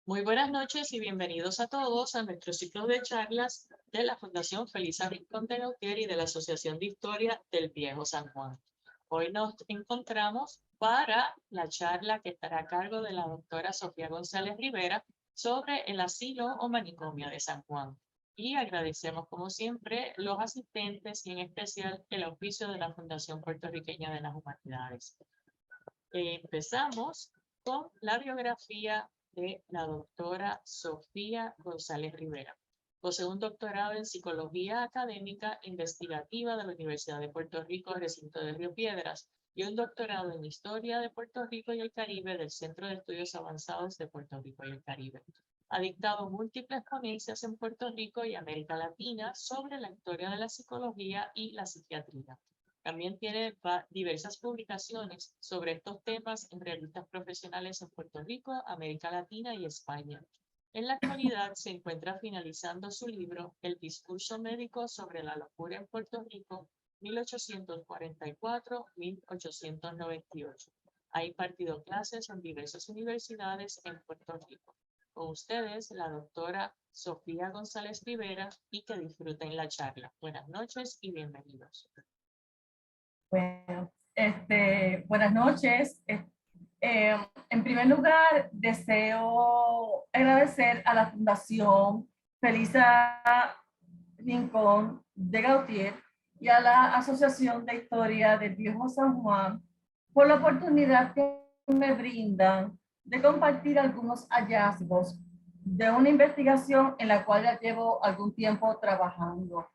Muy buenas noches y bienvenidos a todos a nuestro ciclo de charlas de la Fundación Felisa Rincón de Gautier y de la Asociación de Historia del Viejo San Juan. Hoy nos encontramos para la charla que estará a cargo de la doctora Sofía González Rivera sobre el asilo o manicomio de San Juan. Y agradecemos, como siempre, los asistentes y en especial el auspicio de la Fundación Puertorriqueña de las Humanidades. Empezamos con la biografía de la doctora Sofía González Rivera. Posee un doctorado en Psicología Académica Investigativa de la Universidad de Puerto Rico, recinto de Río Piedras, y un doctorado en Historia de Puerto Rico y el Caribe del Centro de Estudios Avanzados de Puerto Rico y el Caribe. Ha dictado múltiples ponencias en Puerto Rico y América Latina sobre la historia de la psicología y la psiquiatría. También tiene diversas publicaciones sobre estos temas en revistas profesionales en Puerto Rico, América Latina y España. En la actualidad se encuentra finalizando su libro El discurso médico sobre la locura en Puerto Rico, 1844-1898. Ha impartido clases en diversas universidades en Puerto Rico. Con ustedes, la doctora Sofía González Rivera, y que disfruten la charla. Buenas noches y bienvenidos. Bueno, buenas noches. En primer lugar, deseo agradecer a la Fundación Felisa Rincón de Gautier y a la Asociación de Historia del Viejo San Juan por la oportunidad que me brindan de compartir algunos hallazgos de una investigación en la cual ya llevo algún tiempo trabajando.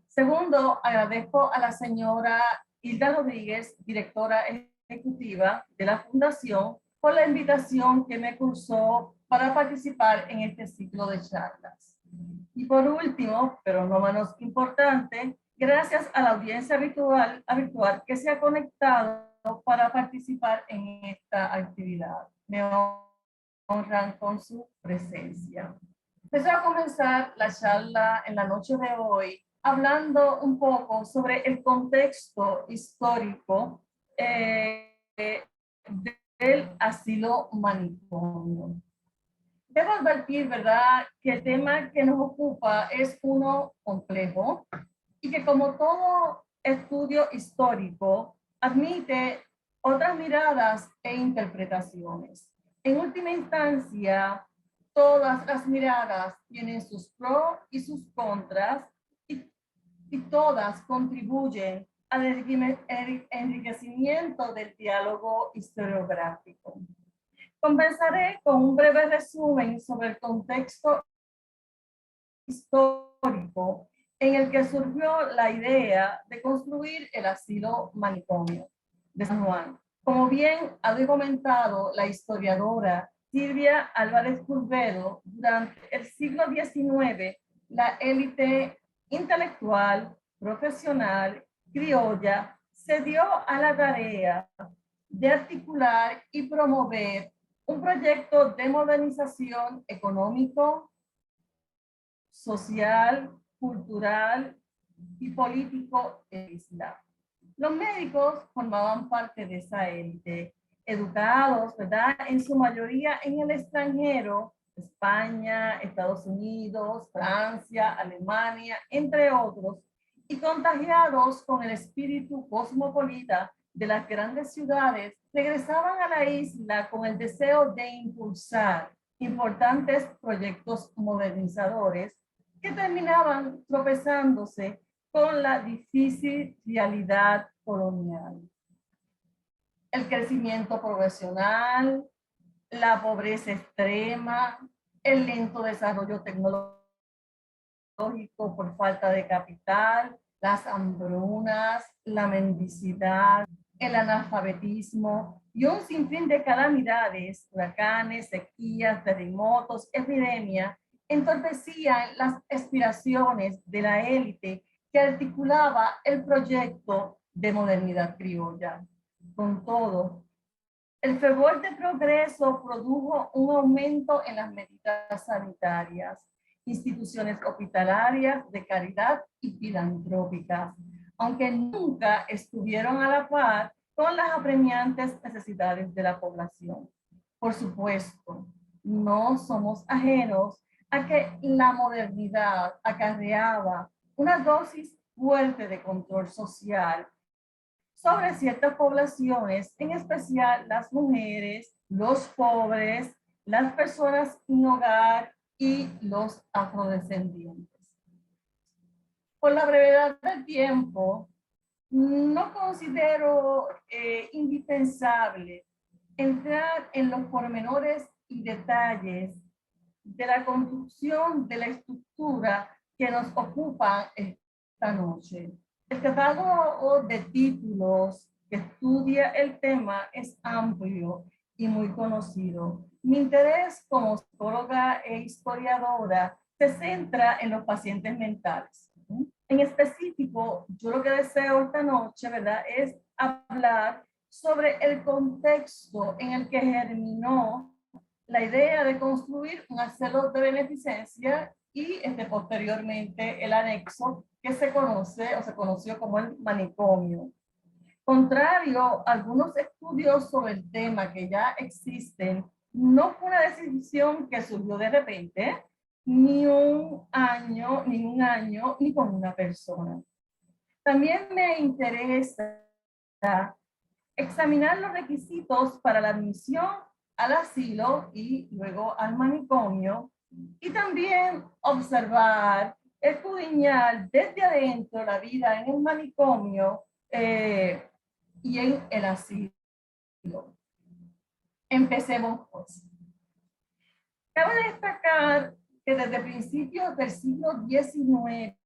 Segundo, agradezco a la señora Hilda Rodríguez, directora ejecutiva de la Fundación, por la invitación que me cursó para participar en este ciclo de charlas. Y por último, pero no menos importante, gracias a la audiencia virtual que se ha conectado para participar en esta actividad. Me honran con su presencia. Empezó a comenzar la charla en la noche de hoy hablando un poco sobre el contexto histórico del asilo manicomio. Debo advertir, ¿verdad?, que el tema que nos ocupa es uno complejo y que, como todo estudio histórico, admite otras miradas e interpretaciones. En última instancia, todas las miradas tienen sus pros y sus contras y todas contribuyen al enriquecimiento del diálogo historiográfico. Comenzaré con un breve resumen sobre el contexto histórico en el que surgió la idea de construir el asilo manicomio de San Juan. Como bien ha documentado la historiadora Silvia Álvarez Curvedo, durante el siglo XIX, la élite intelectual, profesional, criolla, se dio a la tarea de articular y promover un proyecto de modernización económico, social, cultural y político en la isla. Los médicos formaban parte de esa élite, educados, ¿verdad?, en su mayoría en el extranjero, España, Estados Unidos, Francia, Alemania, entre otros, y contagiados con el espíritu cosmopolita de las grandes ciudades, regresaban a la isla con el deseo de impulsar importantes proyectos modernizadores que terminaban tropezándose con la difícil realidad colonial. El crecimiento profesional, la pobreza extrema, el lento desarrollo tecnológico por falta de capital, las hambrunas, la mendicidad, el analfabetismo y un sinfín de calamidades, huracanes, sequías, terremotos, epidemias, entorpecían las aspiraciones de la élite que articulaba el proyecto de modernidad criolla. Con todo, el fervor de progreso produjo un aumento en las medidas sanitarias, instituciones hospitalarias de caridad y filantrópicas, aunque nunca estuvieron a la par con las apremiantes necesidades de la población. Por supuesto, no somos ajenos a que la modernidad acarreaba una dosis fuerte de control social sobre ciertas poblaciones, en especial las mujeres, los pobres, las personas sin hogar y los afrodescendientes. Por la brevedad del tiempo, no considero indispensable entrar en los pormenores y detalles de la construcción de la estructura que nos ocupa esta noche. El catálogo de títulos que estudia el tema es amplio y muy conocido. Mi interés como psicóloga e historiadora se centra en los pacientes mentales. En específico, yo lo que deseo esta noche, ¿verdad?, es hablar sobre el contexto en el que germinó la idea de construir un asilo de beneficencia y posteriormente el anexo que se conoce o se conoció como el manicomio. Contrario a algunos estudios sobre el tema que ya existen, no fue una decisión que surgió de repente, ni un año, ni con una persona. También me interesa examinar los requisitos para la admisión al asilo y luego al manicomio, y también observar, escudriñar desde adentro la vida en el manicomio y en el asilo. Empecemos pues. Cabe destacar que desde principios del siglo XIX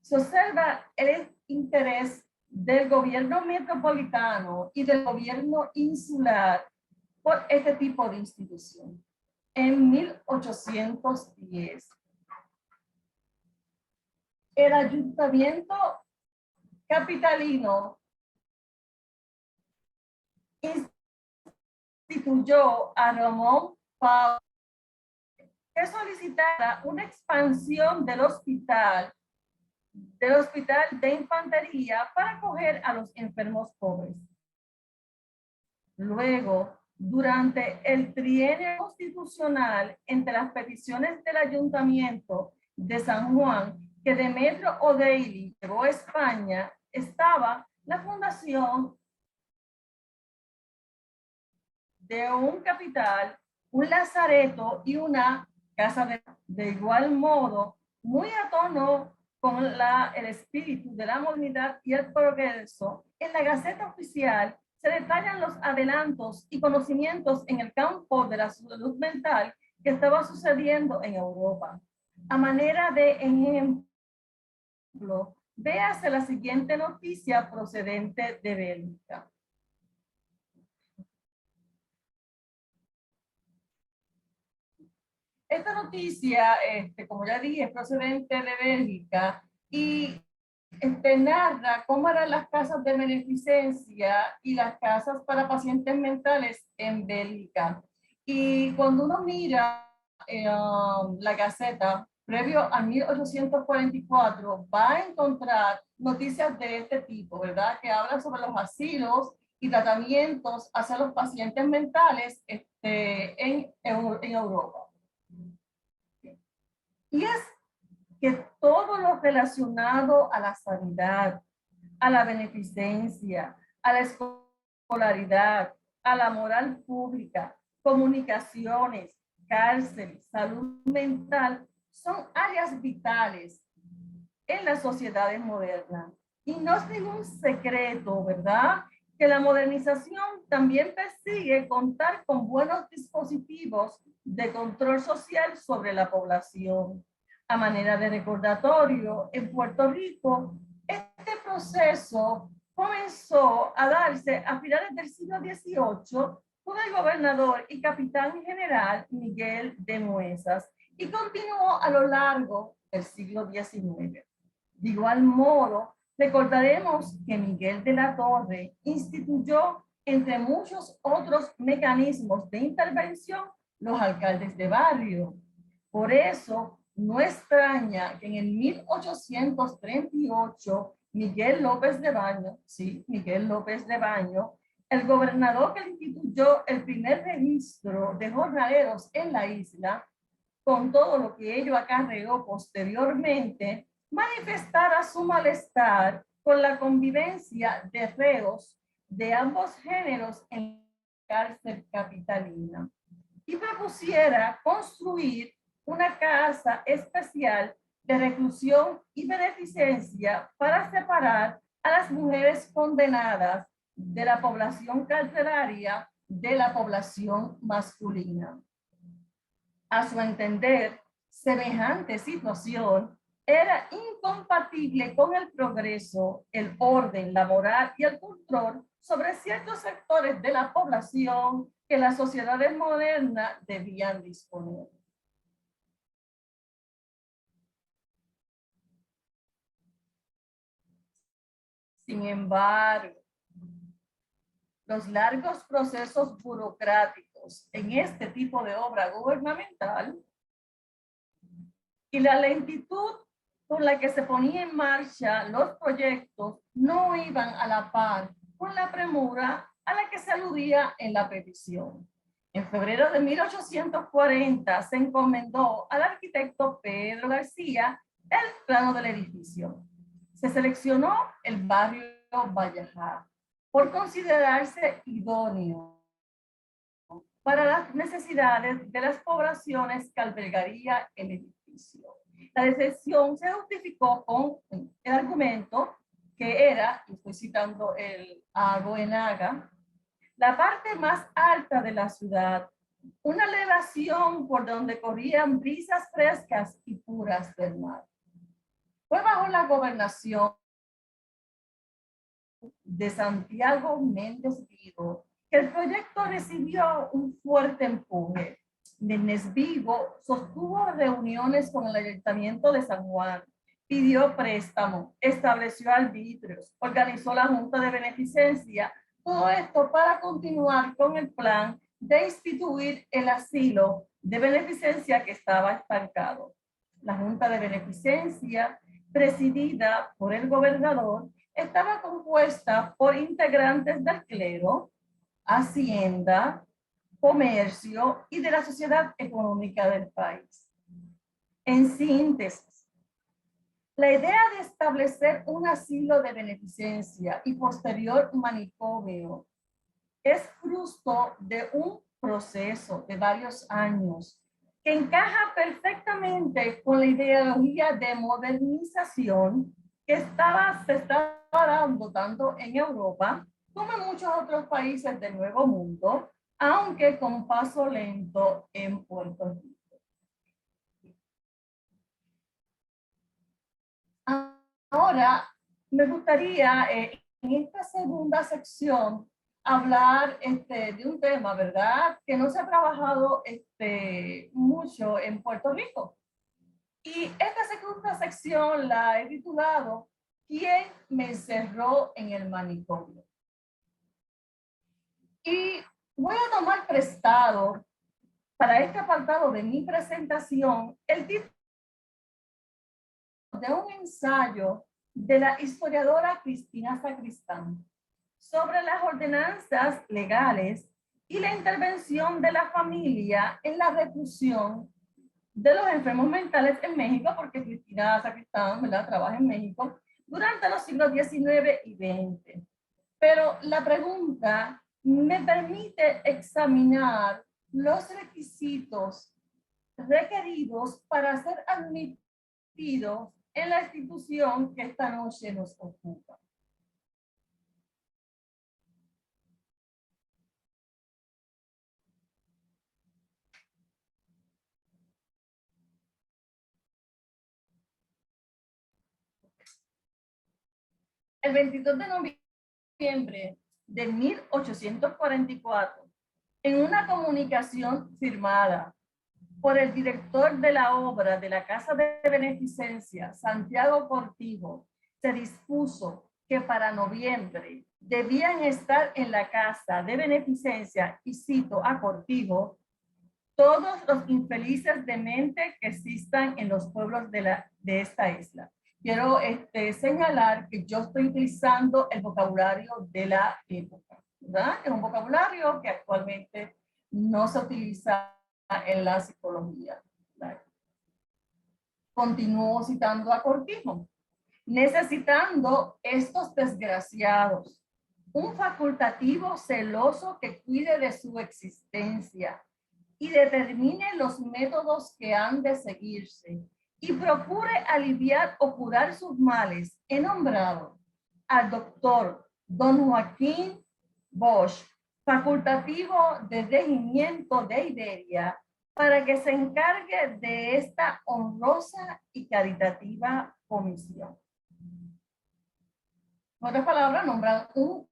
se observa el interés del gobierno metropolitano y del gobierno insular por este tipo de institución. En 1810, el ayuntamiento capitalino instituyó a Ramón Pau que solicitara una expansión del hospital de infantería para acoger a los enfermos pobres. Luego, durante el trienio constitucional, entre las peticiones del Ayuntamiento de San Juan que Demetrio O'Daly llevó a España, estaba la fundación de un capital, un lazareto y una casa de igual modo, muy a tono con el espíritu de la modernidad y el progreso. En la Gaceta Oficial se detallan los adelantos y conocimientos en el campo de la salud mental que estaba sucediendo en Europa. A manera de ejemplo, véase la siguiente noticia procedente de Bélgica. Esta noticia, como ya dije, es procedente de Bélgica y narra cómo eran las casas de beneficencia y las casas para pacientes mentales en Bélgica. Y cuando uno mira la Gaceta, previo a 1844, va a encontrar noticias de este tipo, ¿verdad? Que habla sobre los asilos y tratamientos hacia los pacientes mentales en Europa. Y es que todo lo relacionado a la sanidad, a la beneficencia, a la escolaridad, a la moral pública, comunicaciones, cárcel, salud mental, son áreas vitales en las sociedades modernas. Y no es ningún secreto, ¿verdad?, que la modernización también persigue contar con buenos dispositivos de control social sobre la población. A manera de recordatorio, en Puerto Rico, este proceso comenzó a darse a finales del siglo XVIII con el gobernador y capitán general Miguel de Muezas y continuó a lo largo del siglo XIX. De igual modo, recordaremos que Miguel de la Torre instituyó, entre muchos otros mecanismos de intervención, los alcaldes de barrio. Por eso, no extraña que en el 1838 Miguel López de Baño el gobernador que instituyó el primer registro de jornaleros en la isla, con todo lo que ello acarreó posteriormente, manifestara su malestar con la convivencia de reos de ambos géneros en la cárcel capitalina y propusiera construir una casa especial de reclusión y beneficencia para separar a las mujeres condenadas de la población carcelaria de la población masculina. A su entender, semejante situación era incompatible con el progreso, el orden, la moral y el control sobre ciertos sectores de la población que las sociedades modernas debían disponer. Sin embargo, los largos procesos burocráticos en este tipo de obra gubernamental y la lentitud con la que se ponía en marcha los proyectos no iban a la par con la premura a la que se aludía en la petición. En febrero de 1840 se encomendó al arquitecto Pedro García el plano del edificio. Se seleccionó el barrio Vallejar por considerarse idóneo para las necesidades de las poblaciones que albergaría el edificio. La decisión se justificó con el argumento que era, y estoy citando el Goenaga, la parte más alta de la ciudad, una elevación por donde corrían brisas frescas y puras del mar. Fue bajo la gobernación de Santiago Méndez Vigo que el proyecto recibió un fuerte empuje. Méndez Vigo sostuvo reuniones con el Ayuntamiento de San Juan, pidió préstamo, estableció arbitrios, organizó la Junta de Beneficencia, todo esto para continuar con el plan de instituir el asilo de beneficencia que estaba estancado. La Junta de Beneficencia, presidida por el gobernador, estaba compuesta por integrantes del clero, hacienda, comercio y de la sociedad económica del país. En síntesis, la idea de establecer un asilo de beneficencia y posterior manicomio es fruto de un proceso de varios años que encaja perfectamente con la ideología de modernización que se estaba dando tanto en Europa como en muchos otros países del Nuevo Mundo, aunque con paso lento en Puerto Rico. Ahora, me gustaría en esta segunda sección hablar de un tema, ¿verdad? Que no se ha trabajado mucho en Puerto Rico. Y esta segunda sección la he titulado ¿Quién me encerró en el manicomio? Y voy a tomar prestado para este apartado de mi presentación el título de un ensayo de la historiadora Cristina Sacristán sobre las ordenanzas legales y la intervención de la familia en la reclusión de los enfermos mentales en México, porque Cristina Sacristán, ¿verdad?, trabaja en México durante los siglos XIX y XX. Pero la pregunta me permite examinar los requisitos requeridos para ser admitidos en la institución que esta noche nos ocupa. El 22 de noviembre de 1844, en una comunicación firmada por el director de la obra de la Casa de Beneficencia, Santiago Cortijo, se dispuso que para noviembre debían estar en la Casa de Beneficencia, y cito a Cortijo, todos los infelices de mente que existan en los pueblos de esta isla. Quiero señalar que yo estoy utilizando el vocabulario de la época. ¿verdad? Es un vocabulario que actualmente no se utiliza en la psicología, ¿verdad? Continúo citando a Cortijo. Necesitando estos desgraciados un facultativo celoso que cuide de su existencia y determine los métodos que han de seguirse y procure aliviar o curar sus males, he nombrado al doctor don Joaquín Bosch, facultativo de regimiento de Iberia, para que se encargue de esta honrosa y caritativa comisión. En otras palabras, nombran un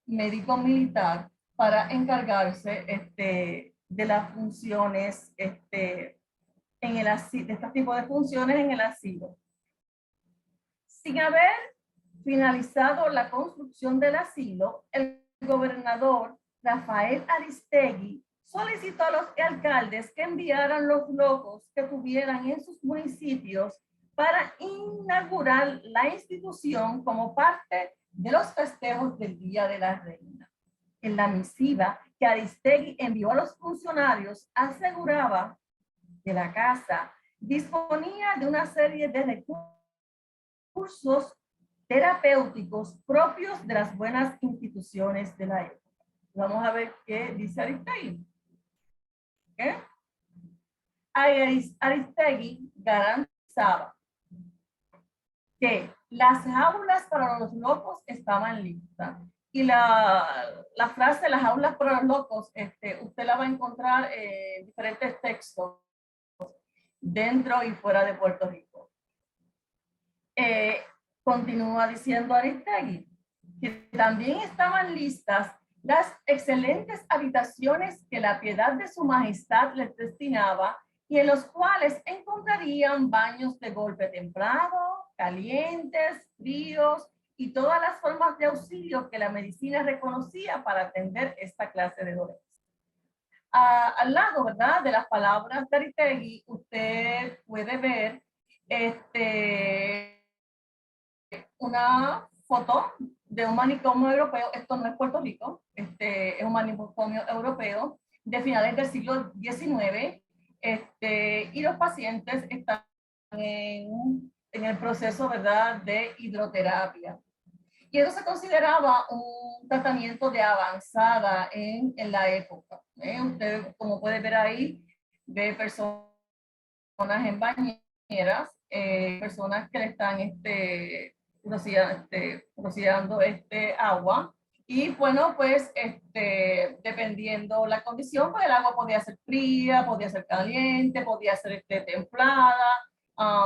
médico militar para encargarse de las funciones, en el asilo, de este tipo de funciones en el asilo. Sin haber finalizado la construcción del asilo, el gobernador Rafael Aristegui solicitó a los alcaldes que enviaran los locos que tuvieran en sus municipios para inaugurar la institución como parte de los festejos del Día de la Reina. En la misiva que Aristegui envió a los funcionarios aseguraba que la casa disponía de una serie de recursos terapéuticos propios de las buenas instituciones de la época. Vamos a ver qué dice Aristegui. ¿Eh? Aristegui garantizaba que las jaulas para los locos estaban listas. Y la frase las jaulas para los locos, usted la va a encontrar en diferentes textos dentro y fuera de Puerto Rico. Continúa diciendo Aristegui que también estaban listas las excelentes habitaciones que la piedad de su majestad les destinaba y en los cuales encontrarían baños de golpe templado, calientes, fríos y todas las formas de auxilio que la medicina reconocía para atender esta clase de dolores. Al lado, ¿verdad?, de las palabras de Aristegui, usted puede ver una foto de un manicomio europeo. Esto no es Puerto Rico, es un manicomio europeo de finales del siglo XIX, y los pacientes están en el proceso, ¿verdad?, de hidroterapia. Y eso se consideraba un tratamiento de avanzada en la época. Usted, como puede ver ahí, ve personas en bañeras, personas que le están rociando agua. Y bueno, pues dependiendo la condición, pues el agua podía ser fría, podía ser caliente, podía ser templada,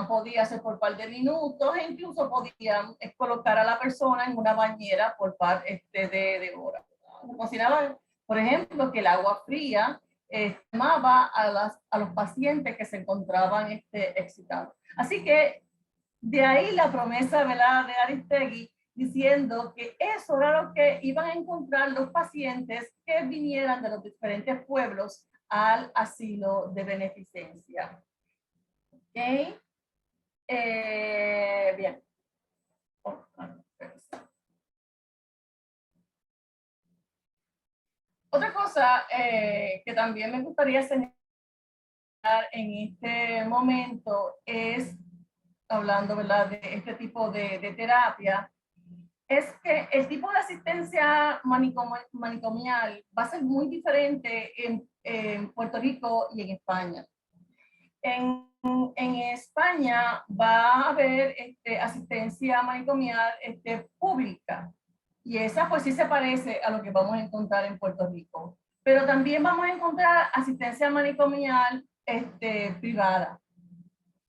podía ser por par de minutos, e incluso podían colocar a la persona en una bañera por par de horas. Consideraban, por ejemplo, que el agua fría llamaba a los pacientes que se encontraban excitados. Así que de ahí la promesa, ¿verdad?, de Aristegui, diciendo que eso era lo que iban a encontrar los pacientes que vinieran de los diferentes pueblos al asilo de beneficencia. ¿Okay? Bien. Otra cosa que también me gustaría señalar en este momento es, hablando, ¿verdad?, de este tipo de terapia, es que el tipo de asistencia manicomial va a ser muy diferente en Puerto Rico y en España. En España va a haber asistencia manicomial pública, y esa pues sí se parece a lo que vamos a encontrar en Puerto Rico, pero también vamos a encontrar asistencia manicomial privada.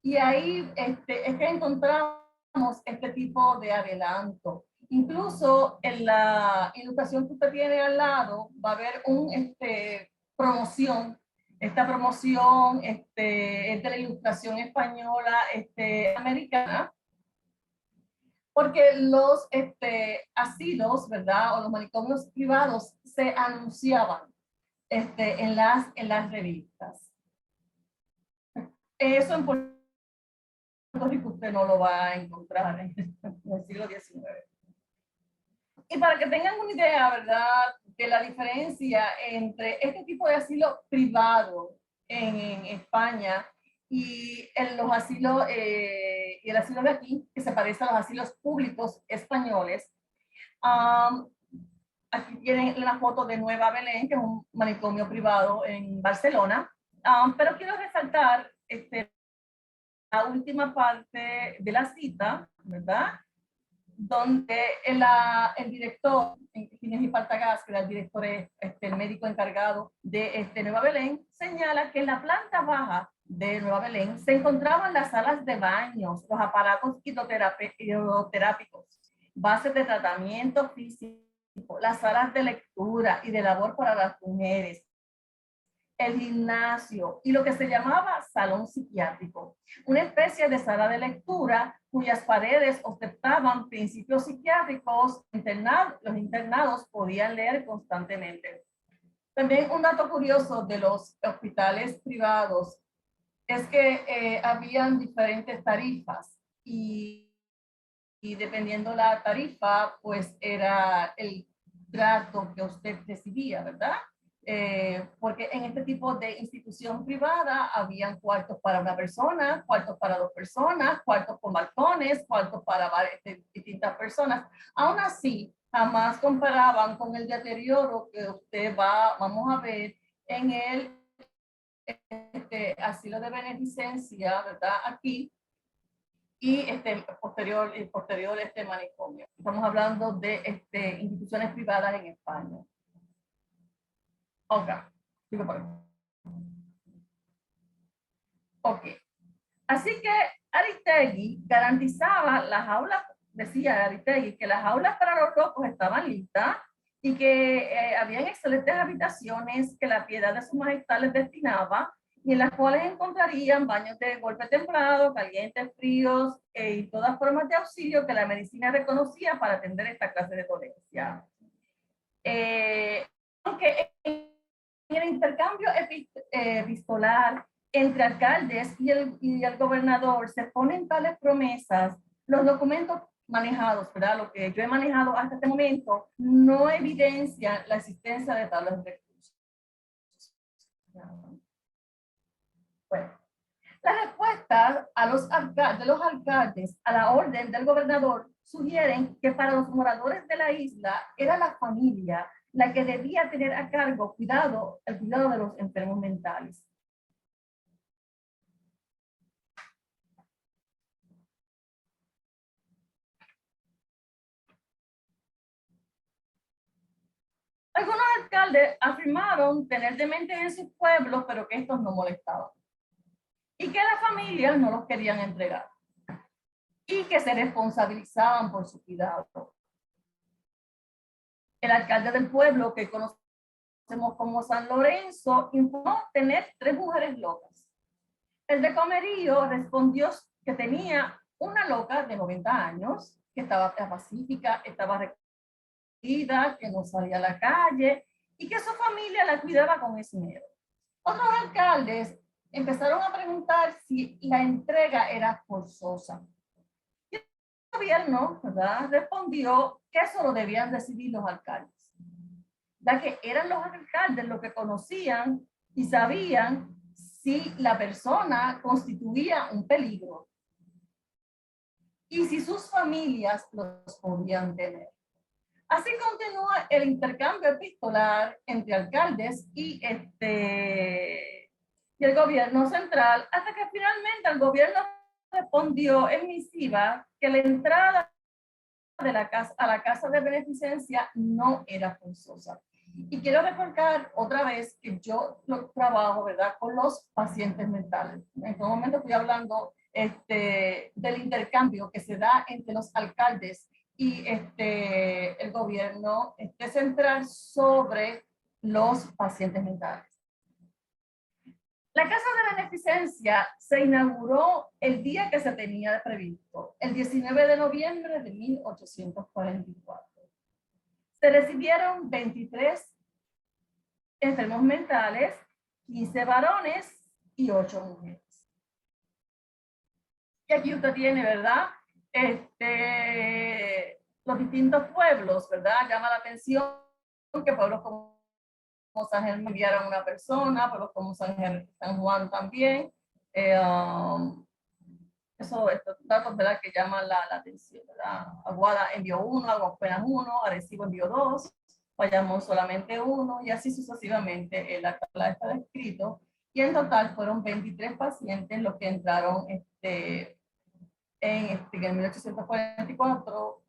Y ahí es que encontramos este tipo de adelanto. Incluso en la ilustración que usted tiene al lado va a haber un promoción. Esta promoción es de la ilustración española americana, porque los asilos, ¿verdad?, o los manicomios privados se anunciaban en las revistas. Eso en Puerto Rico usted no lo va a encontrar en el siglo XIX. Y para que tengan una idea, ¿verdad?, de la diferencia entre este tipo de asilo privado en España y los asilos, y el asilo de aquí, que se parece a los asilos públicos españoles. Aquí tienen la foto de Nueva Belén, que es un manicomio privado en Barcelona. Pero quiero resaltar la última parte de la cita, ¿verdad?, donde el director, Ginés y Partagás, que era el director, el médico encargado de Nueva Belén, señala que en la planta baja de Nueva Belén se encontraban las salas de baños, los aparatos hidroterápicos, bases de tratamiento físico, las salas de lectura y de labor para las mujeres, el gimnasio y lo que se llamaba salón psiquiátrico, una especie de sala de lectura cuyas paredes ostentaban principios psiquiátricos. Los internados podían leer constantemente. También un dato curioso de los hospitales privados es que habían diferentes tarifas y dependiendo la tarifa, pues era el trato que usted recibía, ¿verdad? Porque en este tipo de institución privada habían cuartos para una persona, cuartos para dos personas, cuartos con balcones, cuartos para distintas personas. Aún así, jamás comparaban con el deterioro que vamos a ver en el asilo de beneficencia, ¿verdad?, aquí, y posterior manicomio. Estamos hablando de instituciones privadas en España. Ok. Así que Aristegui garantizaba las aulas, decía Aristegui, que las aulas para los locos estaban listas y que habían excelentes habitaciones que la piedad de su majestad les destinaba y en las cuales encontrarían baños de golpe templado, calientes, fríos y todas formas de auxilio que la medicina reconocía para atender esta clase de dolencia. Aunque en el intercambio epistolar entre alcaldes y el gobernador se ponen tales promesas, los documentos manejados, ¿verdad?, lo que yo he manejado hasta este momento, no evidencian la existencia de tales recursos. Bueno, las respuestas de los alcaldes a la orden del gobernador sugieren que para los moradores de la isla era la familia la que debía tener a cargo el cuidado de los enfermos mentales. Algunos alcaldes afirmaron tener dementes en sus pueblos, pero que estos no molestaban. Y que las familias no los querían entregar. Y que se responsabilizaban por su cuidado. El alcalde del pueblo, que conocemos como San Lorenzo, informó tener 3 mujeres locas. El de Comerío respondió que tenía una loca de 90 años, que estaba pacífica, estaba recogida, que no salía a la calle y que su familia la cuidaba con esmero. Otros alcaldes empezaron a preguntar si la entrega era forzosa. Y el gobierno, ¿verdad?, respondió que eso lo debían decidir los alcaldes, ya que eran los alcaldes los que conocían y sabían si la persona constituía un peligro y si sus familias los podían tener. Así continúa el intercambio epistolar entre alcaldes y el gobierno central, hasta que finalmente el gobierno respondió en misiva que la entrada a la casa de beneficencia no era forzosa. Y quiero recordar otra vez que yo trabajo, ¿verdad?, con los pacientes mentales. En este momento estoy hablando del intercambio que se da entre los alcaldes y el gobierno central sobre los pacientes mentales. La Casa de Beneficencia se inauguró el día que se tenía previsto, el 19 de noviembre de 1844. Se recibieron 23 enfermos mentales, 15 varones y 8 mujeres. Y aquí usted tiene, ¿verdad?, los distintos pueblos, ¿verdad? Llama la atención que pueblos como San Germán enviaron una persona, pueblos como San Juan también. Estos datos, ¿verdad?, que llaman la atención, ¿verdad? Aguada envió uno, apenas uno, Arecibo envió dos, Bayamón solamente uno, y así sucesivamente el acta está descrito. Y en total fueron 23 pacientes los que entraron en 1844,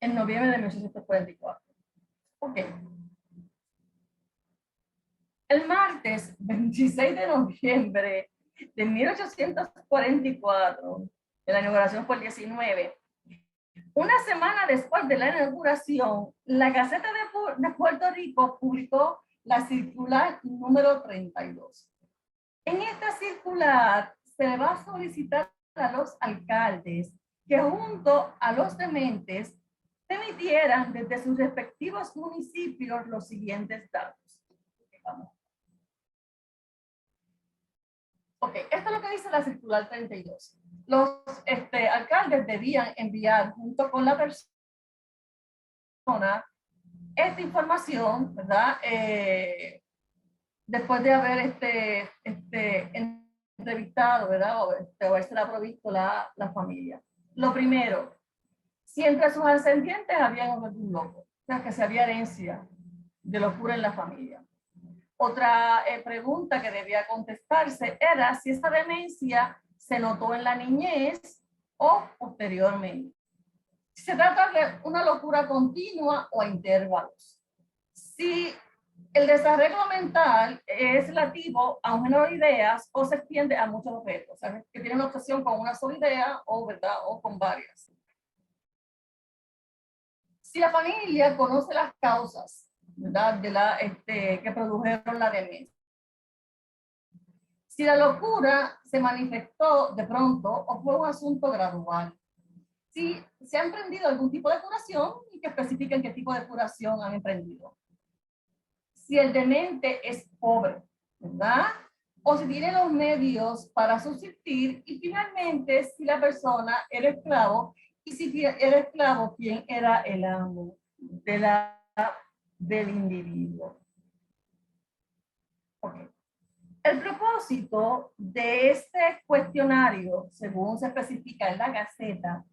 en noviembre de 1844. Ok. El martes 26 de noviembre de 1844, la inauguración fue el 19, una semana después de la inauguración, la Gaceta de Puerto Rico publicó la circular número 32. En esta circular se le va a solicitar a los alcaldes que junto a los dementes emitieran desde sus respectivos municipios los siguientes datos. Vamos. Ok, esto es lo que dice la circular 32. Los alcaldes debían enviar junto con la persona esta información, ¿verdad? Después de haber entrevistado, ¿verdad? O haberse provisto la familia. Lo primero, si entre sus ascendientes había algún loco, o sea, que se había herencia de locura en la familia. Otra pregunta que debía contestarse era si esa demencia se notó en la niñez o posteriormente. Si se trata de una locura continua o a intervalos. Si el desarreglo mental es relativo a un género de ideas o se extiende a muchos objetos, o sea, que tiene una obsesión con una sola idea o, ¿verdad?, o con varias. Si la familia conoce las causas, ¿verdad?, que produjeron la demencia. Si la locura se manifestó de pronto o fue un asunto gradual. Si se ha emprendido algún tipo de curación y que especifiquen qué tipo de curación han emprendido. Si el demente es pobre, ¿verdad? O si tiene los medios para subsistir. Y finalmente, si la persona era esclavo y si era esclavo, ¿quién era el amo del individuo? Okay. El propósito de este cuestionario, según se especifica en la Gaceta,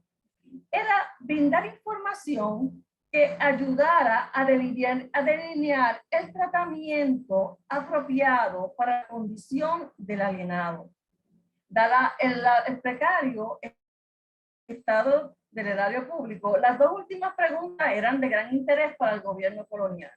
era brindar información que ayudara a delinear el tratamiento apropiado para la condición del alienado. Dada el precario estado del erario público, las dos últimas preguntas eran de gran interés para el gobierno colonial.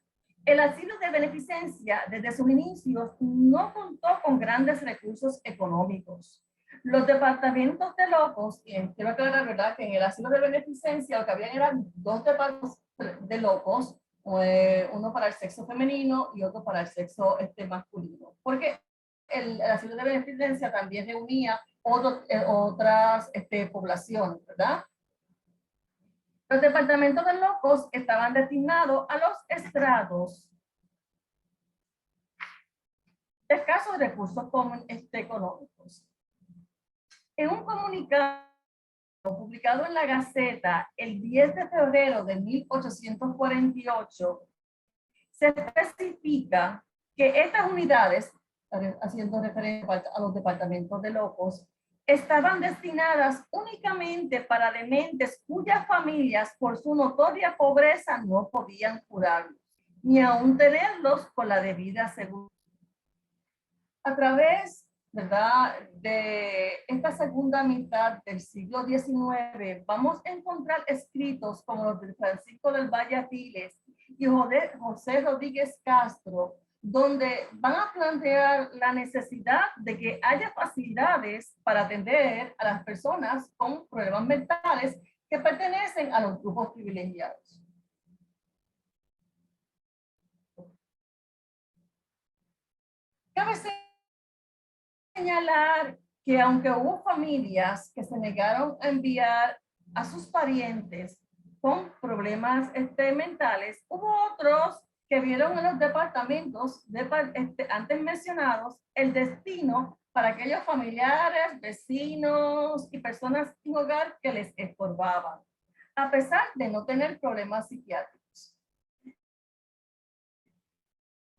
El asilo de beneficencia, desde sus inicios, no contó con grandes recursos económicos. Los departamentos de locos, y quiero aclarar, ¿verdad?, que en el asilo de beneficencia lo que habían eran dos departamentos de locos, uno para el sexo femenino y otro para el sexo masculino. Porque el asilo de beneficencia también reunía otras poblaciones, ¿verdad? Los departamentos de locos estaban destinados a los estratos de escasos recursos económicos. En un comunicado publicado en la Gaceta el 10 de febrero de 1848, se especifica que estas unidades, haciendo referencia a los departamentos de locos, estaban destinadas únicamente para dementes cuyas familias por su notoria pobreza no podían curarlos, ni aún tenerlos con la debida seguridad. A través, ¿verdad?, de esta segunda mitad del siglo XIX, vamos a encontrar escritos como los de Francisco del Valle Apiles y José Rodríguez Castro, donde van a plantear la necesidad de que haya facilidades para atender a las personas con problemas mentales que pertenecen a los grupos privilegiados. Cabe señalar que aunque hubo familias que se negaron a enviar a sus parientes con problemas mentales, hubo otros que vieron en los departamentos antes mencionados el destino para aquellos familiares, vecinos y personas sin hogar que les estorbaban, a pesar de no tener problemas psiquiátricos.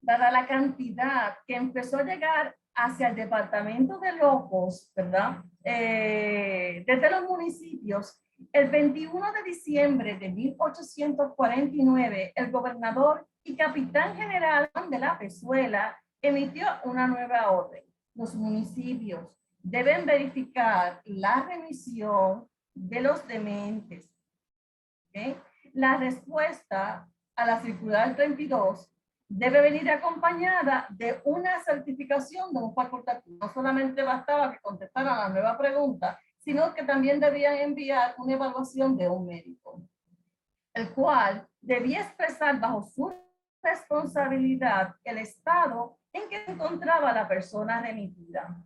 Dada la cantidad que empezó a llegar hacia el departamento de locos, ¿verdad? Desde los municipios, el 21 de diciembre de 1849, el gobernador y capitán general de la Pezuela emitió una nueva orden. Los municipios deben verificar la remisión de los dementes. ¿Okay? La respuesta a la circular 32 debe venir acompañada de una certificación de un facultativo. No solamente bastaba que contestaran la nueva pregunta, sino que también debían enviar una evaluación de un médico, el cual debía expresar bajo su responsabilidad el estado en que se encontraba la persona remitida.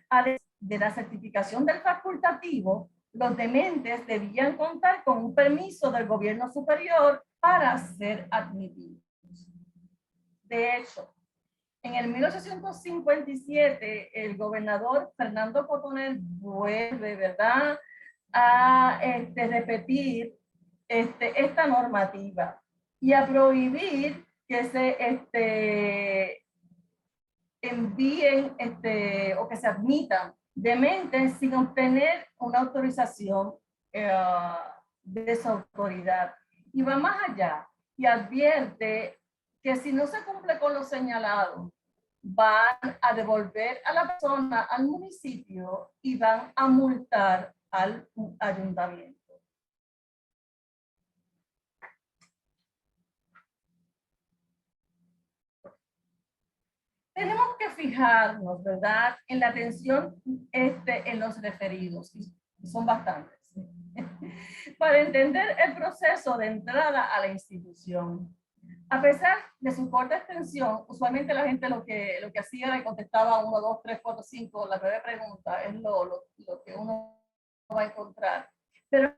Además de la certificación del facultativo, los dementes debían contar con un permiso del gobierno superior para ser admitidos. De hecho, en el 1857, el gobernador Fernando Cotonel vuelve, ¿verdad?, a repetir esta normativa y a prohibir que se envíen o que se admitan dementes sin obtener una autorización de su autoridad. Y va más allá y advierte que si no se cumple con lo señalado, van a devolver a la persona al municipio y van a multar al ayuntamiento. Tenemos que fijarnos, ¿verdad?, en la atención en los referidos, y son bastantes, para entender el proceso de entrada a la institución. A pesar de su corta extensión, usualmente la gente lo que hacía era que contestaba 1, 2, 3, 4, 5, la breve pregunta, es lo que uno va a encontrar. Pero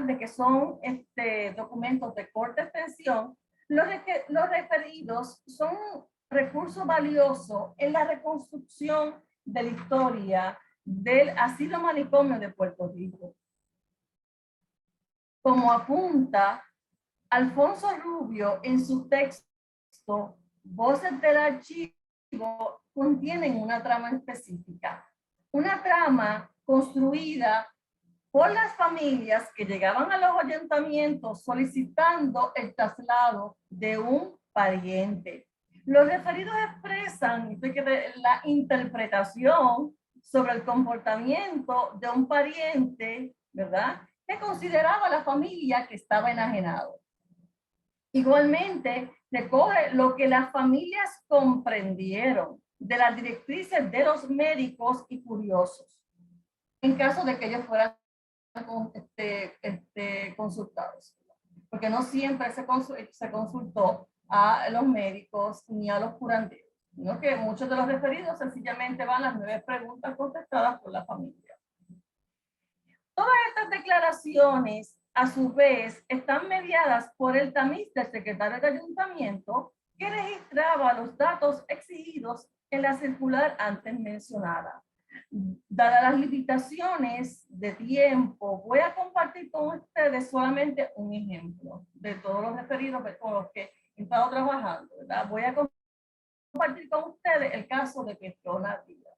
de que son documentos de corta extensión, los referidos son recurso valioso en la reconstrucción de la historia del asilo manicomio de Puerto Rico. Como apunta Alfonso Rubio en su texto, Voces del Archivo contienen una trama específica, una trama construida por las familias que llegaban a los ayuntamientos solicitando el traslado de un pariente. Los referidos expresan la interpretación sobre el comportamiento de un pariente, ¿verdad?, que consideraba a la familia que estaba enajenado. Igualmente, recoge lo que las familias comprendieron de las directrices de los médicos y curiosos, en caso de que ellos fueran consultados, porque no siempre se consultó a los médicos ni a los curanderos, sino que muchos de los referidos sencillamente van las 9 preguntas contestadas por la familia. Todas estas declaraciones, a su vez, están mediadas por el tamiz del secretario de ayuntamiento que registraba los datos exigidos en la circular antes mencionada. Dadas las limitaciones de tiempo, voy a compartir con ustedes solamente un ejemplo de todos los referidos con los que he estado trabajando, ¿verdad? Voy a compartir con ustedes el caso de Petrona Díaz.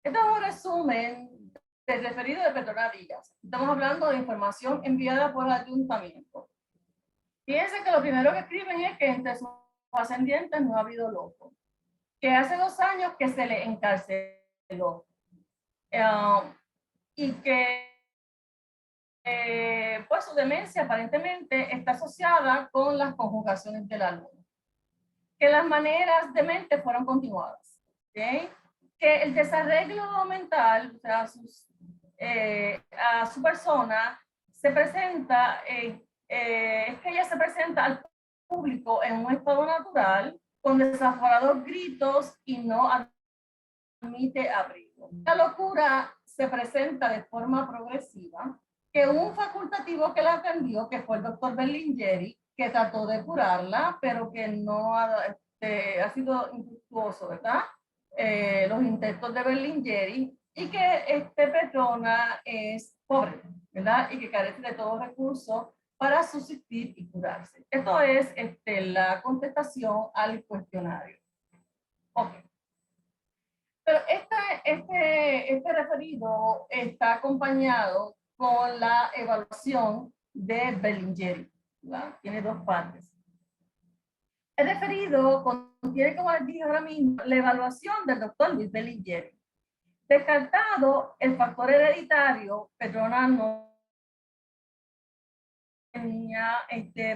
Este es un resumen del referido de Petrona Díaz. Estamos hablando de información enviada por el ayuntamiento. Fíjense que lo primero que escriben es que entre sus ascendientes no ha habido loco, que hace 2 años que se le encarceló y que pues su demencia aparentemente está asociada con las conjugaciones de la luna, que las maneras de mente fueron continuadas, ¿okay?, que el desarreglo mental, o sea, a su persona se presenta, es que ella se presenta al público en un estado natural con desaforados gritos y no admite abrigo. La locura se presenta de forma progresiva, que un facultativo que la atendió, que fue el doctor Berlingeri, que trató de curarla, pero que no ha sido infructuoso, ¿verdad? Los intentos de Berlingeri, y que Petrona es pobre, ¿verdad? Y que carece de todos los recursos para subsistir y curarse. Esto es la contestación al cuestionario. Ok. Pero este referido está acompañado con la evaluación de Berlingeri, ¿verdad? Tiene dos partes. El referido contiene, como les dije ahora mismo, la evaluación del doctor Luis Berlingeri. Descartado el factor hereditario, Petrona no tenía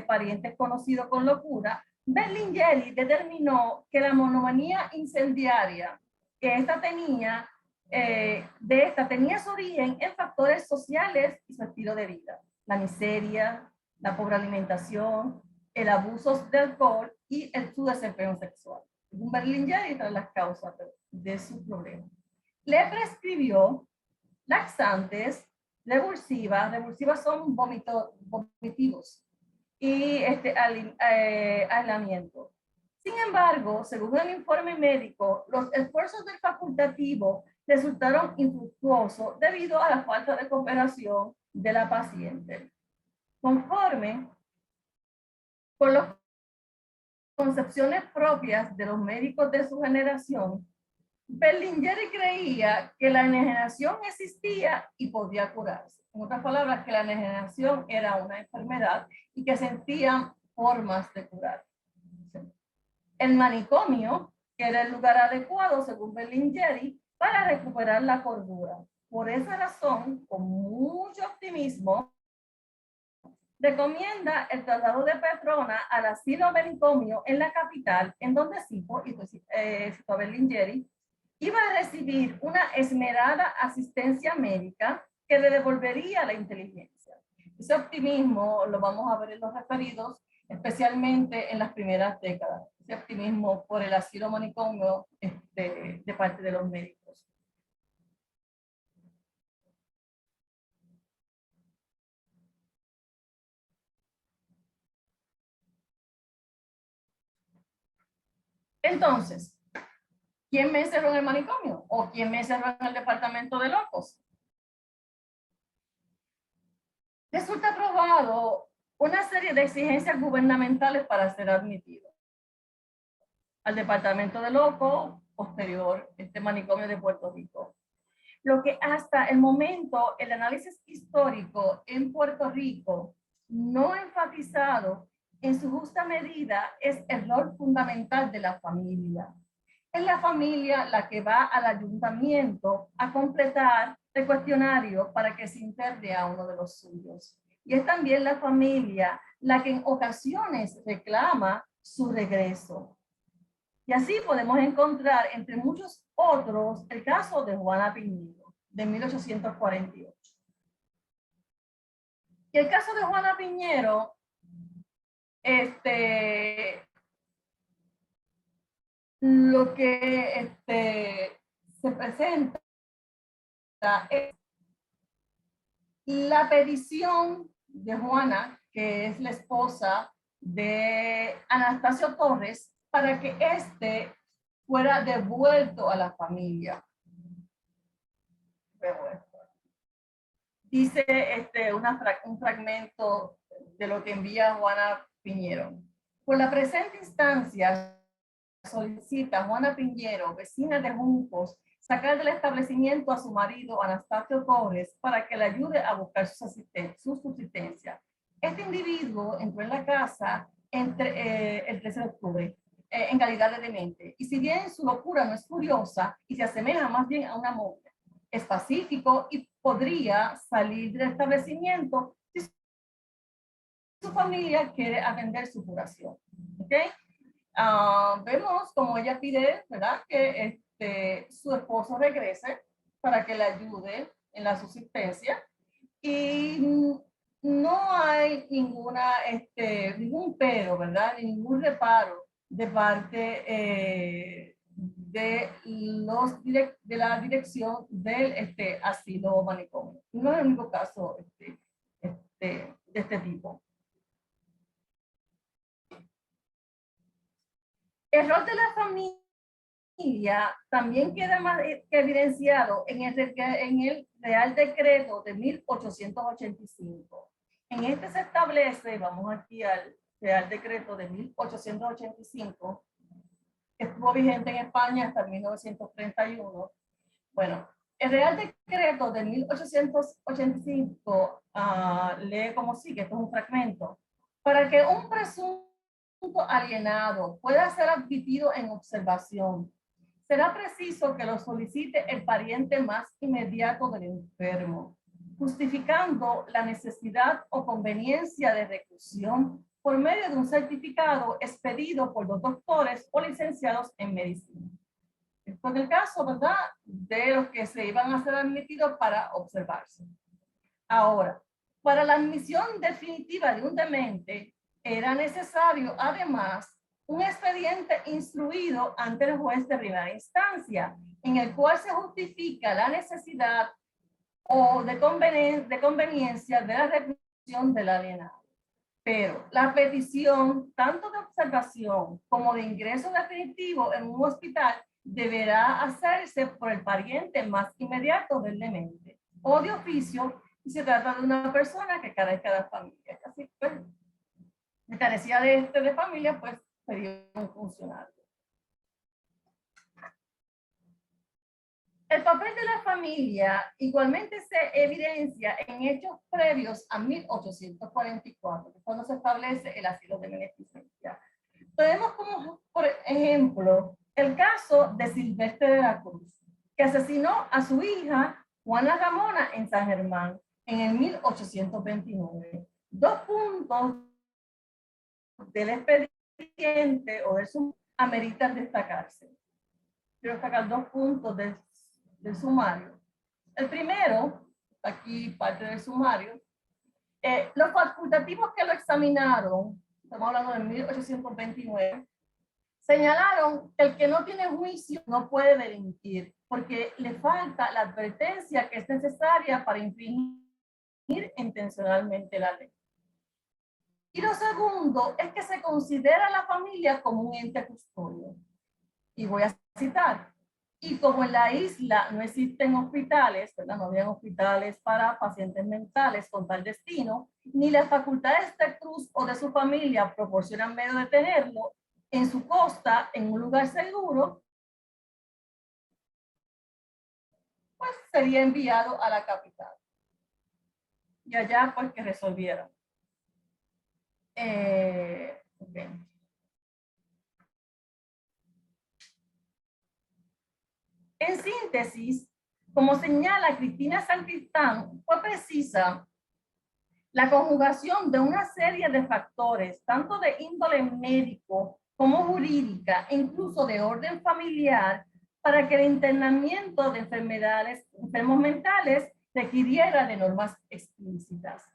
parientes conocidos con locura. Berlingeri determinó que la monomanía incendiaria que esta tenía, tenía su origen en factores sociales y su estilo de vida. La miseria, la pobre alimentación, el abuso de alcohol y su desempeño sexual. Berlingeri tras las causas de su problema. Le prescribió laxantes, revulsivas son vomitivos, y aislamiento. Sin embargo, según el informe médico, los esfuerzos del facultativo resultaron infructuosos debido a la falta de cooperación de la paciente. Conforme con las concepciones propias de los médicos de su generación, Berlingeri creía que la enajenación existía y podía curarse. En otras palabras, que la enajenación era una enfermedad y que sentían formas de curar. El manicomio era el lugar adecuado, según Berlingeri, para recuperar la cordura. Por esa razón, con mucho optimismo, recomienda el traslado de Petrona al asilo manicomio en la capital, en donde citó Berlingeri, iba a recibir una esmerada asistencia médica que le devolvería la inteligencia. Ese optimismo lo vamos a ver en los referidos, especialmente en las primeras décadas. Ese optimismo por el asilo manicomio de parte de los médicos. Entonces, ¿quién me encerró en el manicomio? ¿O quién me encerró en el departamento de locos? Resulta aprobado una serie de exigencias gubernamentales para ser admitido al departamento de locos, posterior, manicomio de Puerto Rico. Lo que hasta el momento el análisis histórico en Puerto Rico no enfatizado en su justa medida es el rol fundamental de la familia. Es la familia la que va al ayuntamiento a completar el cuestionario para que se interne a uno de los suyos. Y es también la familia la que en ocasiones reclama su regreso. Y así podemos encontrar, entre muchos otros, el caso de Juana Piñero, de 1848. Y el caso de Juana Piñero, lo que se presenta es la petición de Juana, que es la esposa de Anastasio Torres, para que fuera devuelto a la familia. Dice un fragmento de lo que envía Juana Piñero. Por la presente instancia, solicita Juana Piñero, vecina de Juncos, sacar del establecimiento a su marido Anastasio Torres para que le ayude a buscar su subsistencia. Este individuo entró en la casa el 13 de octubre en calidad de demente, y si bien su locura no es furiosa y se asemeja más bien a una momia, es pacífico y podría salir del establecimiento si su familia quiere atender su curación. ¿Okay? Vemos como ella pide, ¿verdad?, que su esposo regrese para que le ayude en la subsistencia, y no hay ningún pero, ¿verdad?, ningún reparo de parte de la dirección del asilo manicomio. No es el único caso de este tipo. El rol de la familia también queda más evidenciado en el Real Decreto de 1885. En este se establece, vamos aquí al Real Decreto de 1885, que estuvo vigente en España hasta 1931. Bueno, el Real Decreto de 1885 lee como sigue, esto es un fragmento. Para que un presunto alienado pueda ser admitido en observación, será preciso que lo solicite el pariente más inmediato del enfermo, justificando la necesidad o conveniencia de reclusión por medio de un certificado expedido por los doctores o licenciados en medicina. Esto es el caso, ¿verdad?, de los que se iban a ser admitidos para observarse. Ahora, para la admisión definitiva de un demente, era necesario, además, un expediente instruido ante el juez de primera instancia, en el cual se justifica la necesidad o de conveniencia de la reclusión del alienado. Pero la petición, tanto de observación como de ingreso definitivo en un hospital, deberá hacerse por el pariente más inmediato del demente o de oficio si se trata de una persona que carezca de familia. Así pues, si carecía de familia, pues sería un funcionario. El papel de la familia igualmente se evidencia en hechos previos a 1844, que es cuando se establece el asilo de beneficencia. Tenemos como, por ejemplo, el caso de Silvestre de la Cruz, que asesinó a su hija Juana Ramona en San Germán en el 1829. Dos puntos del expediente o del sumario ameritan destacarse. Quiero destacar dos puntos del sumario. El primero, aquí parte del sumario, los facultativos que lo examinaron, estamos hablando de 1829, señalaron que el que no tiene juicio no puede delinquir, porque le falta la advertencia que es necesaria para infringir intencionalmente la ley. Y lo segundo es que se considera a la familia como un ente custodio. Y voy a citar. Y como en la isla no existen hospitales, ¿verdad?, no habían hospitales para pacientes mentales con tal destino, ni las facultades de Cruz o de su familia proporcionan medio de tenerlo en su costa, en un lugar seguro, pues sería enviado a la capital. Y allá, pues, que resolvieron. Okay. En síntesis, como señala Cristina Sancristán, fue precisa la conjugación de una serie de factores, tanto de índole médico como jurídica, e incluso de orden familiar, para que el internamiento de enfermos mentales requiriera de normas explícitas.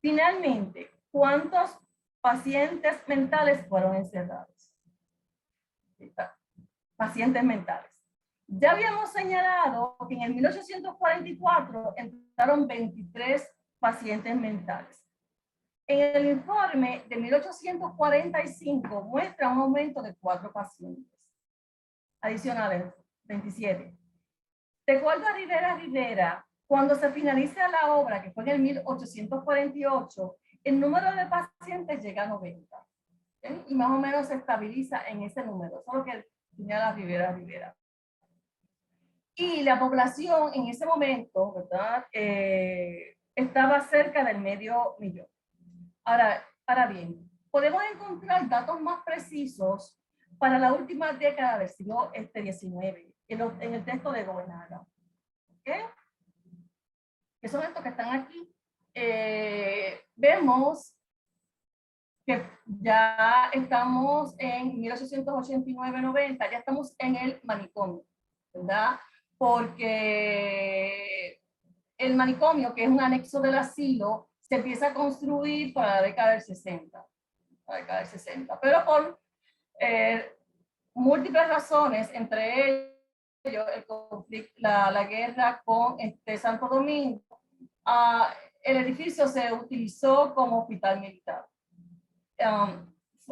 Finalmente, ¿cuántos pacientes mentales fueron encerrados? Pacientes mentales. Ya habíamos señalado que en el 1844 entraron 23 pacientes mentales. En el informe de 1845 muestra un aumento de 4 pacientes adicionales, 27. De acuerdo a Rivera, cuando se finaliza la obra, que fue en el 1848, el número de pacientes llega a 90. ¿Okay? Y más o menos se estabiliza en ese número, solo que señala Rivera. Y la población en ese momento, ¿verdad?, estaba cerca del 500,000. Ahora bien, podemos encontrar datos más precisos para la última década del siglo XIX en el texto de Goenaga. ¿Okay? Que son estos que están aquí. Vemos que ya estamos en 1889-90, ya estamos en el manicomio, ¿verdad? Porque el manicomio, que es un anexo del asilo, se empieza a construir para la década del 60. Pero por múltiples razones, entre ellos el conflicto, la guerra con Santo Domingo, el edificio se utilizó como hospital militar.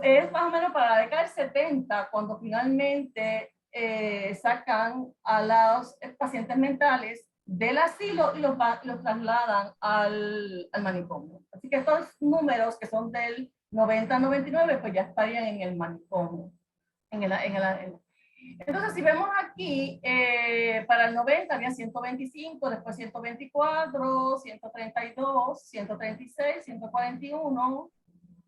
es más o menos para la década del 70 cuando finalmente sacan a los pacientes mentales del asilo y los trasladan al manicomio. Así que estos números que son del 90 a 99 pues ya estarían en el manicomio. Entonces, si vemos aquí, para el 90 había 125, después 124, 132, 136, 141,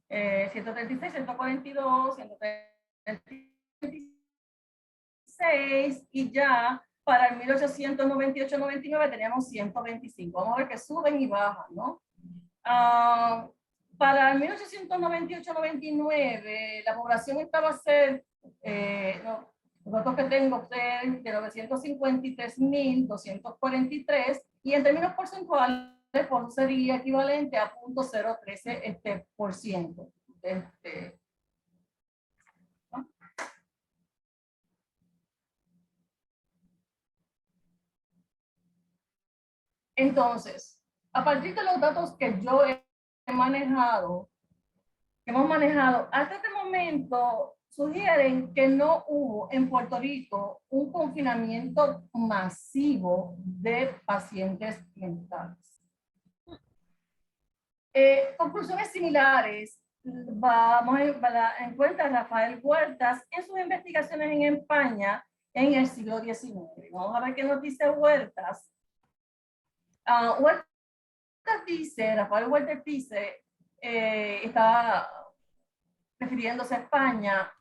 136, 142, 136 y ya para el 1898-99 teníamos 125. Vamos a ver que suben y bajan, ¿no? Para el 1898-99 la población estaba cerca, los datos que tengo de 953.243 y en términos porcentuales pues sería equivalente a 0.013 por ciento. ¿No? Entonces, a partir de los datos que yo he manejado, hemos manejado hasta este momento, sugieren que no hubo en Puerto Rico un confinamiento masivo de pacientes mentales. Conclusiones similares vamos a encuentra Rafael Huertas en sus investigaciones en España en el siglo XIX. Vamos a ver qué nos dice Huertas. Huertas dice, Rafael Huertas dice, está refiriéndose a España,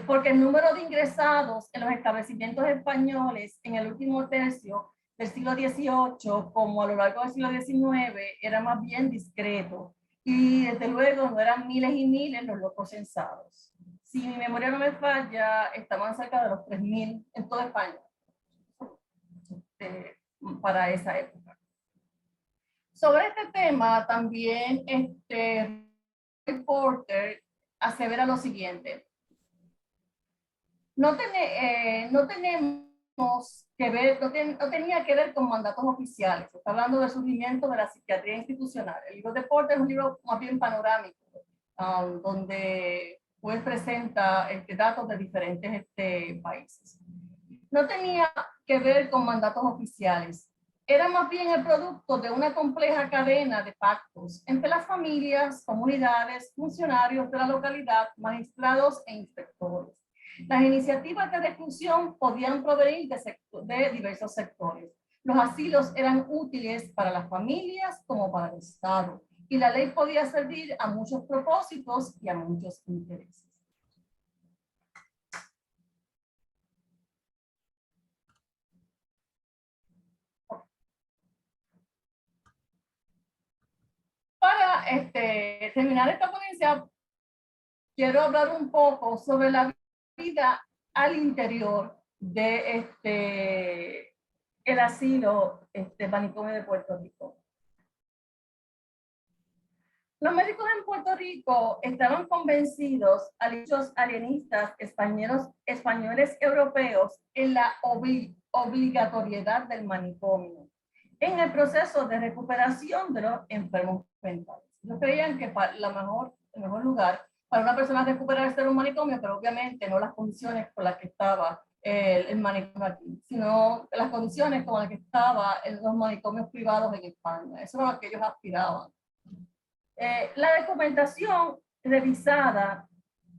porque el número de ingresados en los establecimientos españoles en el último tercio del siglo XVIII, como a lo largo del siglo XIX, era más bien discreto. Y desde luego no eran miles y miles los locos censados. Si mi memoria no me falla, estaban cerca de los 3.000 en toda España para esa época. Sobre este tema también Porter asevera lo siguiente. No tenemos que ver, no tenía que ver con mandatos oficiales. Está hablando del surgimiento de la psiquiatría institucional. El libro de Porter es un libro más bien panorámico, donde pues presenta datos de diferentes países. No tenía que ver con mandatos oficiales. Era más bien el producto de una compleja cadena de pactos entre las familias, comunidades, funcionarios de la localidad, magistrados e inspectores. Las iniciativas de reclusión podían provenir de diversos sectores. Los asilos eran útiles para las familias como para el Estado, y la ley podía servir a muchos propósitos y a muchos intereses. Para terminar esta ponencia, quiero hablar un poco sobre la vida al interior de el asilo manicomio de Puerto Rico. Los médicos en Puerto Rico estaban convencidos a dichos alienistas españoles europeos en la obligatoriedad del manicomio en el proceso de recuperación de los enfermos mentales. Ellos creían que el mejor lugar para una persona recuperarse era un manicomio, pero obviamente no las condiciones con las que estaba el manicomio aquí, sino las condiciones con las que estaba en los manicomios privados en España. Eso era lo que ellos aspiraban. La documentación revisada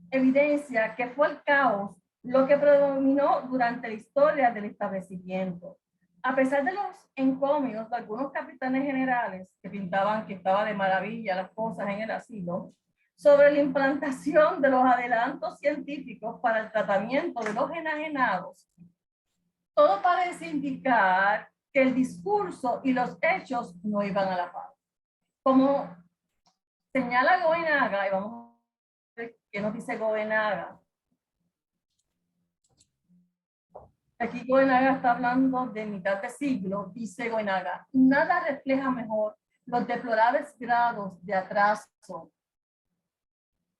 evidencia que fue el caos lo que predominó durante la historia del establecimiento. A pesar de los encomios de algunos capitanes generales que pintaban que estaba de maravilla las cosas en el asilo, sobre la implantación de los adelantos científicos para el tratamiento de los enajenados, todo parece indicar que el discurso y los hechos no iban a la par. Como señala Goenaga, y vamos a ver qué nos dice Goenaga. Aquí Goenaga está hablando de mitad de siglo, dice Goenaga, nada refleja mejor los deplorables grados de atraso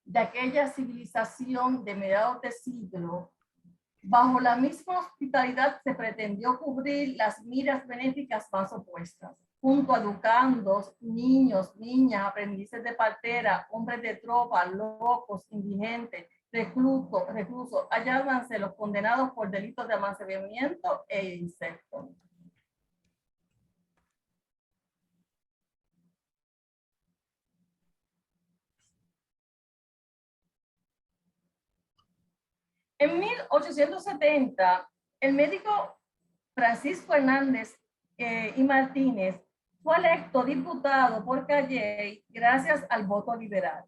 de aquella civilización de mediados de siglo. Bajo la misma hospitalidad se pretendió cubrir las miras benéficas más opuestas. junto a educandos, niños, niñas, aprendices de partera, hombres de tropa, locos, indigentes, reclusos, hállanse los condenados por delitos de amancebamiento e incesto. En 1870, el médico Francisco Hernández y Martínez fue electo diputado por Calley gracias al voto liberal.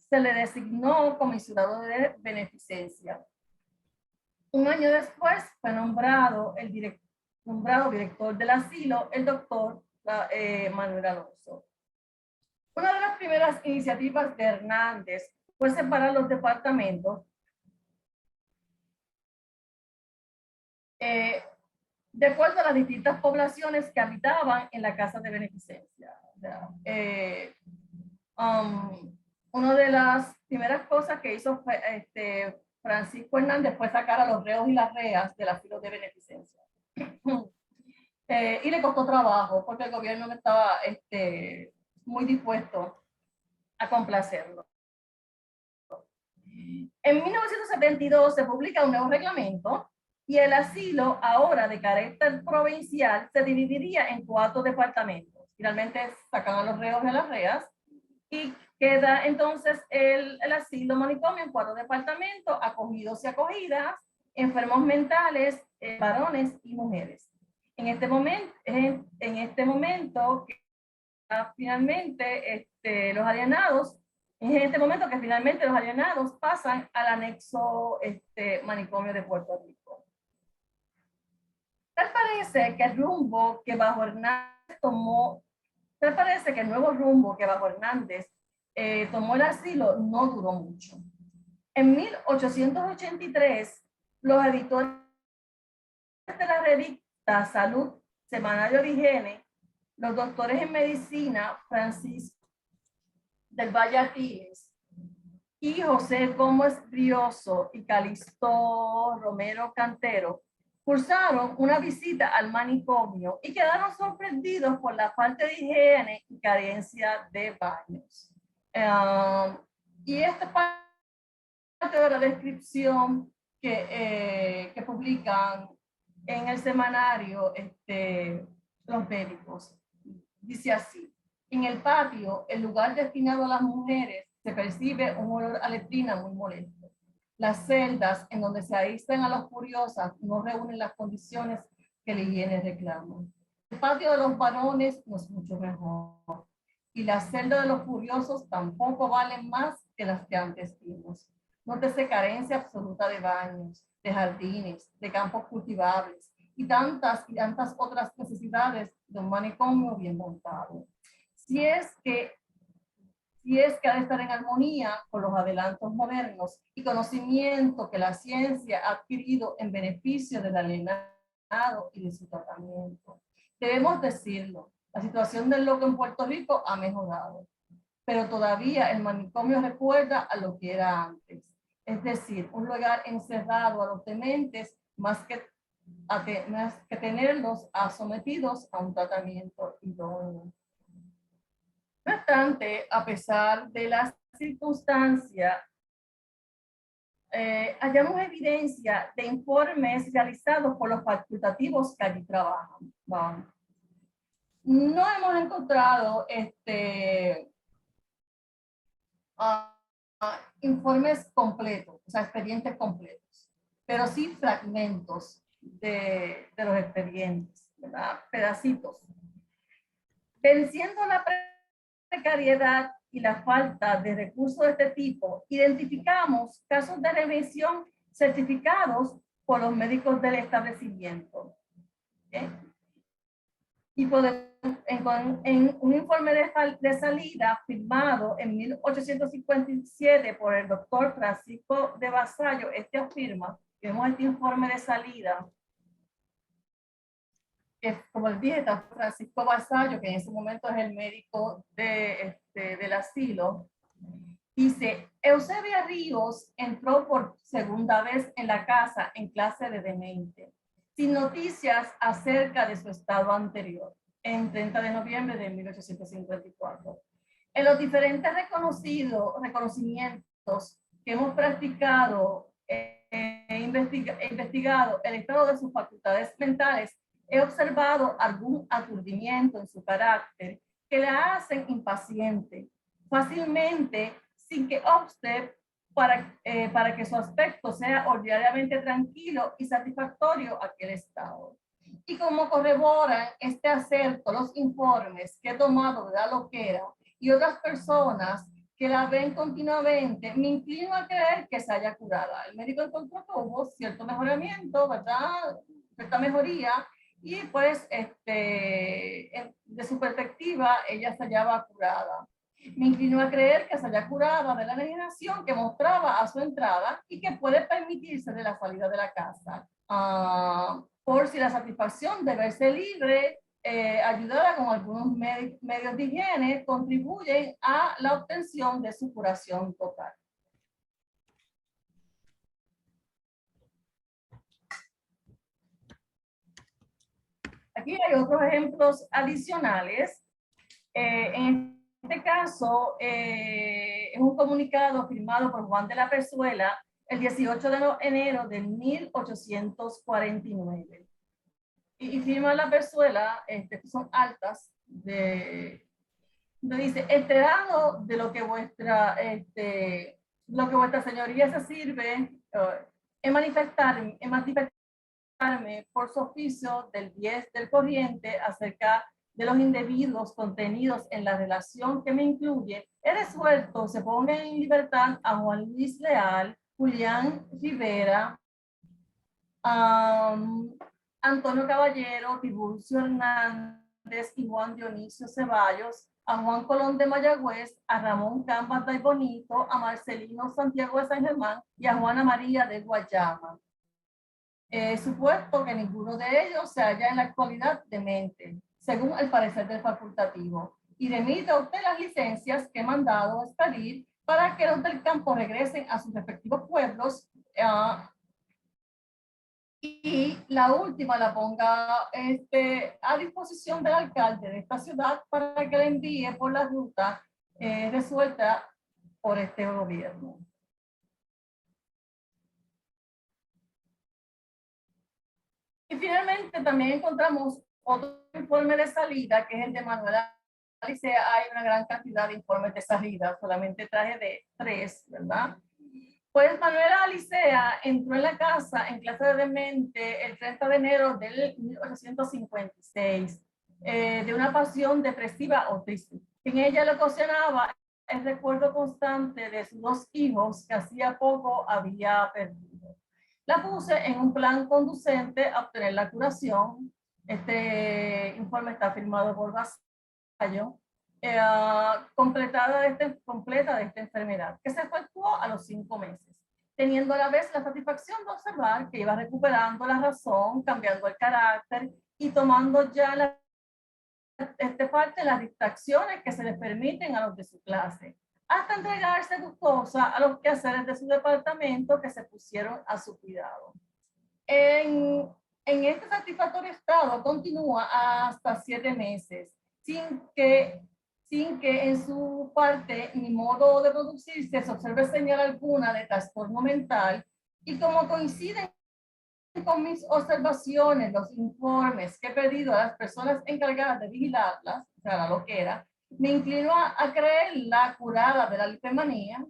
Se le designó comisionado de beneficencia. Un año después fue nombrado director del asilo el doctor Manuel Alonso. Una de las primeras iniciativas de Hernández fue separar los departamentos de acuerdo a las distintas poblaciones que habitaban en la casa de beneficencia. Una de las primeras cosas que hizo Francisco Hernández fue sacar a los reos y las reas del asilo de beneficencia. Y le costó trabajo porque el gobierno no estaba muy dispuesto a complacerlo. En 1972 se publica un nuevo reglamento y el asilo, ahora de carácter provincial, se dividiría en 4 departamentos. Finalmente sacan a los reos y a las reas y queda entonces el asilo manicomio en 4 departamentos: acogidos y acogidas, enfermos mentales, varones y mujeres. En este momento que finalmente los alienados pasan al anexo manicomio de Puerto Rico. Tal parece que el nuevo rumbo que bajo Hernández tomó el asilo no duró mucho. En 1883, los editores de la revista Salud, Semanario de Higiene, los doctores en medicina Francisco del Valle Artiles y José Gómez Brioso y Calixto Romero Cantero cursaron una visita al manicomio y quedaron sorprendidos por la falta de higiene y carencia de baños. Y esta parte de la descripción que publican en el semanario los médicos. Dice así: en el patio, el lugar destinado a las mujeres, se percibe un olor a letrina muy molesto. Las celdas en donde se aíslan a las curiosas no reúnen las condiciones que la higiene reclama. El patio de los varones no es mucho mejor. Y las celdas de los curiosos tampoco valen más que las que antes vimos. Nótese carencia absoluta de baños, de jardines, de campos cultivables y tantas otras necesidades de un manicomio bien montado. Si es que ha de estar en armonía con los adelantos modernos y conocimiento que la ciencia ha adquirido en beneficio del alienado y de su tratamiento. Debemos decirlo, la situación del loco en Puerto Rico ha mejorado, pero todavía el manicomio recuerda a lo que era antes. Es decir, un lugar encerrado a los dementes más que tenerlos sometidos a un tratamiento idóneo. No obstante, a pesar de las circunstancias, hallamos evidencia de informes realizados por los facultativos que allí trabajan. No hemos encontrado informes completos, o sea, expedientes completos, pero sí fragmentos de los expedientes, ¿verdad? Pedacitos. Venciendo la precariedad y la falta de recursos de este tipo, identificamos casos de revisión certificados por los médicos del establecimiento. Y en un informe de salida firmado en 1857 por el doctor Francisco de Vasallo, afirma, vemos este informe de salida, que como les dije, está Francisco Vasallo, que en ese momento es el médico del asilo. Dice: Eusebia Ríos entró por segunda vez en la casa en clase de demente, sin noticias acerca de su estado anterior. en 30 de noviembre de 1854. En los diferentes reconocimientos que hemos practicado investigado el estado de sus facultades mentales, he observado algún aturdimiento en su carácter que la hacen impaciente, fácilmente, sin que obste para que su aspecto sea ordinariamente tranquilo y satisfactorio a aquel estado. Y como corroboran este acerto los informes que he tomado de la loquera y otras personas que la ven continuamente, me inclino a creer que se haya curada. El médico encontró que hubo cierto mejoramiento, ¿verdad? Cierta mejoría, y pues de su perspectiva ella se hallaba curada. Me inclino a creer que se haya curada de la degeneración que mostraba a su entrada y que puede permitirse de la salida de la casa. Por si la satisfacción de verse libre, ayudada con algunos medios de higiene, contribuyen a la obtención de su curación total. Aquí hay otros ejemplos adicionales. En este caso, es un comunicado firmado por Juan de la Pezuela el 18 de enero de 1849. Y firma la Pezuela, son altas, donde dice, enterado de lo que vuestra señoría se sirve en manifestarme por su oficio del 10 del corriente acerca de los individuos contenidos en la relación que me incluye, he resuelto se ponga en libertad a Juan Luis Leal, Julián Rivera, Antonio Caballero, Tiburcio Hernández y Juan Dionisio Ceballos, a Juan Colón de Mayagüez, a Ramón Cambas de Bonito, a Marcelino Santiago de San Germán y a Juana María de Guayama. Supuesto que ninguno de ellos se halla en la actualidad demente, según el parecer del facultativo, y remita a usted las licencias que he mandado expedir para que los del campo regresen a sus respectivos pueblos, y la última la ponga a disposición del alcalde de esta ciudad para que la envíe por la ruta resuelta por este gobierno. Y finalmente también encontramos otro informe de salida, que es el de Manuel Alicea. Hay una gran cantidad de informes de salida, solamente traje de 3, ¿verdad? Pues Manuel Alicea entró en la casa en clase de demente el 30 de enero del 1856, de una pasión depresiva o triste. En ella le ocasionaba el recuerdo constante de sus 2 hijos que hacía poco había perdido. La puse en un plan conducente a obtener la curación. Este informe está firmado por Vasallo, completa de esta enfermedad, que se efectuó a los 5 meses, teniendo a la vez la satisfacción de observar que iba recuperando la razón, cambiando el carácter y tomando ya parte las distracciones que se les permiten a los de su clase, hasta entregarse gustosa a los quehaceres de su departamento que se pusieron a su cuidado. En este satisfactorio estado continúa hasta 7 meses, sin que en su parte ni modo de producirse se observe señal alguna de trastorno mental, y como coinciden con mis observaciones los informes que he pedido a las personas encargadas de vigilarlas, o sea, la loquera, me inclino a creer la curada de la lipemanía,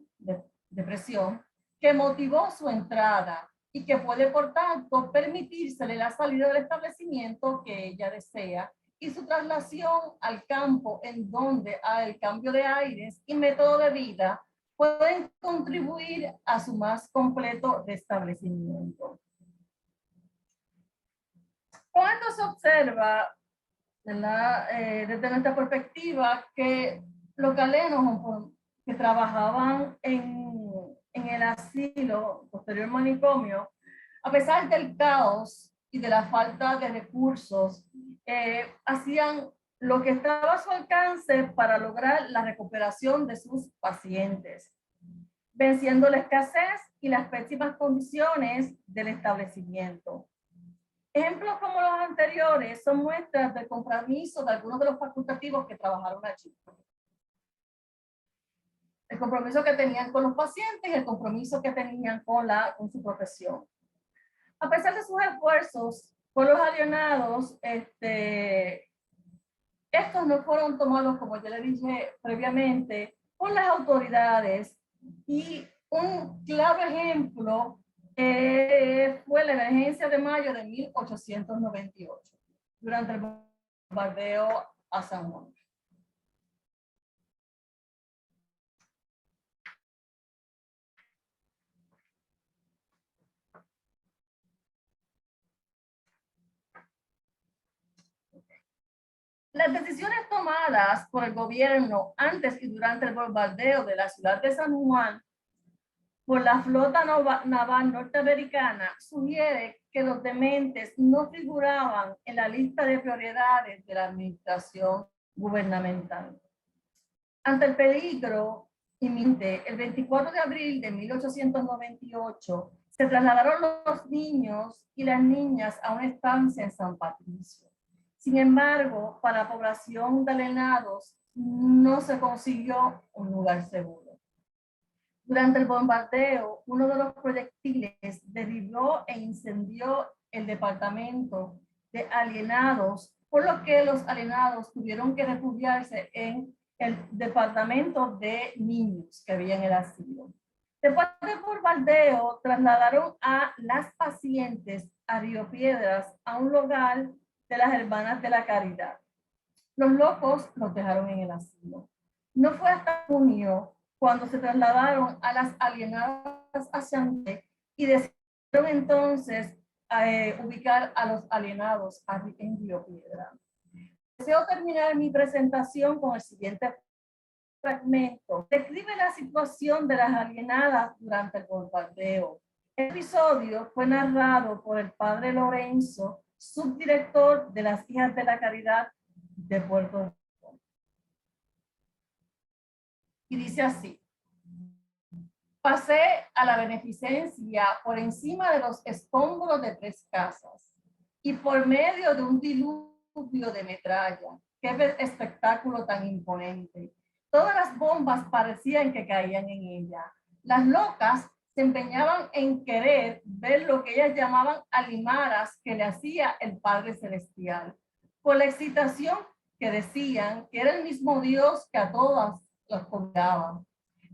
depresión, que motivó su entrada y que puede, por tanto, permitírsele la salida del establecimiento que ella desea y su traslación al campo, en donde el cambio de aires y método de vida pueden contribuir a su más completo restablecimiento. Cuando se observa, desde nuestra perspectiva, que los galenos que trabajaban en el asilo posterior manicomio, a pesar del caos y de la falta de recursos, hacían lo que estaba a su alcance para lograr la recuperación de sus pacientes, venciendo la escasez y las pésimas condiciones del establecimiento. Ejemplos como los anteriores son muestras del compromiso de algunos de los facultativos que trabajaron allí. El compromiso que tenían con los pacientes y el compromiso que tenían con su profesión. A pesar de sus esfuerzos por los alienados, estos no fueron tomados, como ya le dije previamente, por las autoridades. Y un claro ejemplo fue la emergencia de mayo de 1898, durante el bombardeo a San Juan. Las decisiones tomadas por el gobierno antes y durante el bombardeo de la ciudad de San Juan por la flota naval norteamericana sugiere que los dementes no figuraban en la lista de prioridades de la administración gubernamental. Ante el peligro inminente, el 24 de abril de 1898 se trasladaron los niños y las niñas a una estancia en San Patricio. Sin embargo, para la población de alienados no se consiguió un lugar seguro. Durante el bombardeo, uno de los proyectiles derribó e incendió el departamento de alienados, por lo que los alienados tuvieron que refugiarse en el departamento de niños que había en el asilo. Después del bombardeo, trasladaron a las pacientes a Río Piedras, a un lugar de las Hermanas de la Caridad. Los locos los dejaron en el asilo. No fue hasta junio cuando se trasladaron a las alienadas hacia Ante y decidieron entonces ubicar a los alienados en Río Piedra. Deseo terminar mi presentación con el siguiente fragmento. Describe la situación de las alienadas durante el bombardeo. El episodio fue narrado por el padre Lorenzo, subdirector de las Hijas de la Caridad de Puerto Rico. Y dice así: pasé a la beneficencia por encima de los escombros de 3 casas y por medio de un diluvio de metralla. Qué espectáculo tan imponente. Todas las bombas parecían que caían en ella. Las locas se empeñaban en querer ver lo que ellas llamaban alimaras que le hacía el Padre Celestial, por la excitación que decían que era el mismo Dios que a todas las condenaba.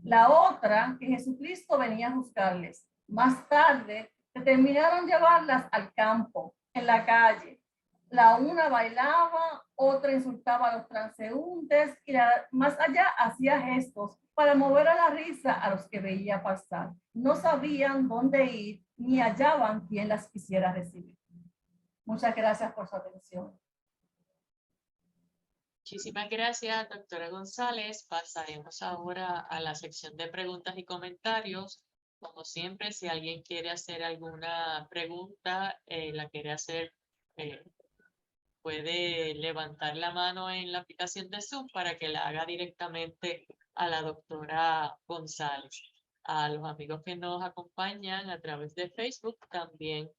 La otra, que Jesucristo venía a buscarles. Más tarde, determinaron llevarlas al campo, en la calle. La una bailaba, otra insultaba a los transeúntes y la más allá hacía gestos para mover a la risa a los que veía pasar. No sabían dónde ir ni hallaban quien las quisiera recibir. Muchas gracias por su atención. Muchísimas gracias, doctora González. Pasaremos ahora a la sección de preguntas y comentarios. Como siempre, si alguien quiere hacer alguna pregunta, la quiere hacer, puede levantar la mano en la aplicación de Zoom para que la haga directamente a la doctora González. A los amigos que nos acompañan a través de Facebook también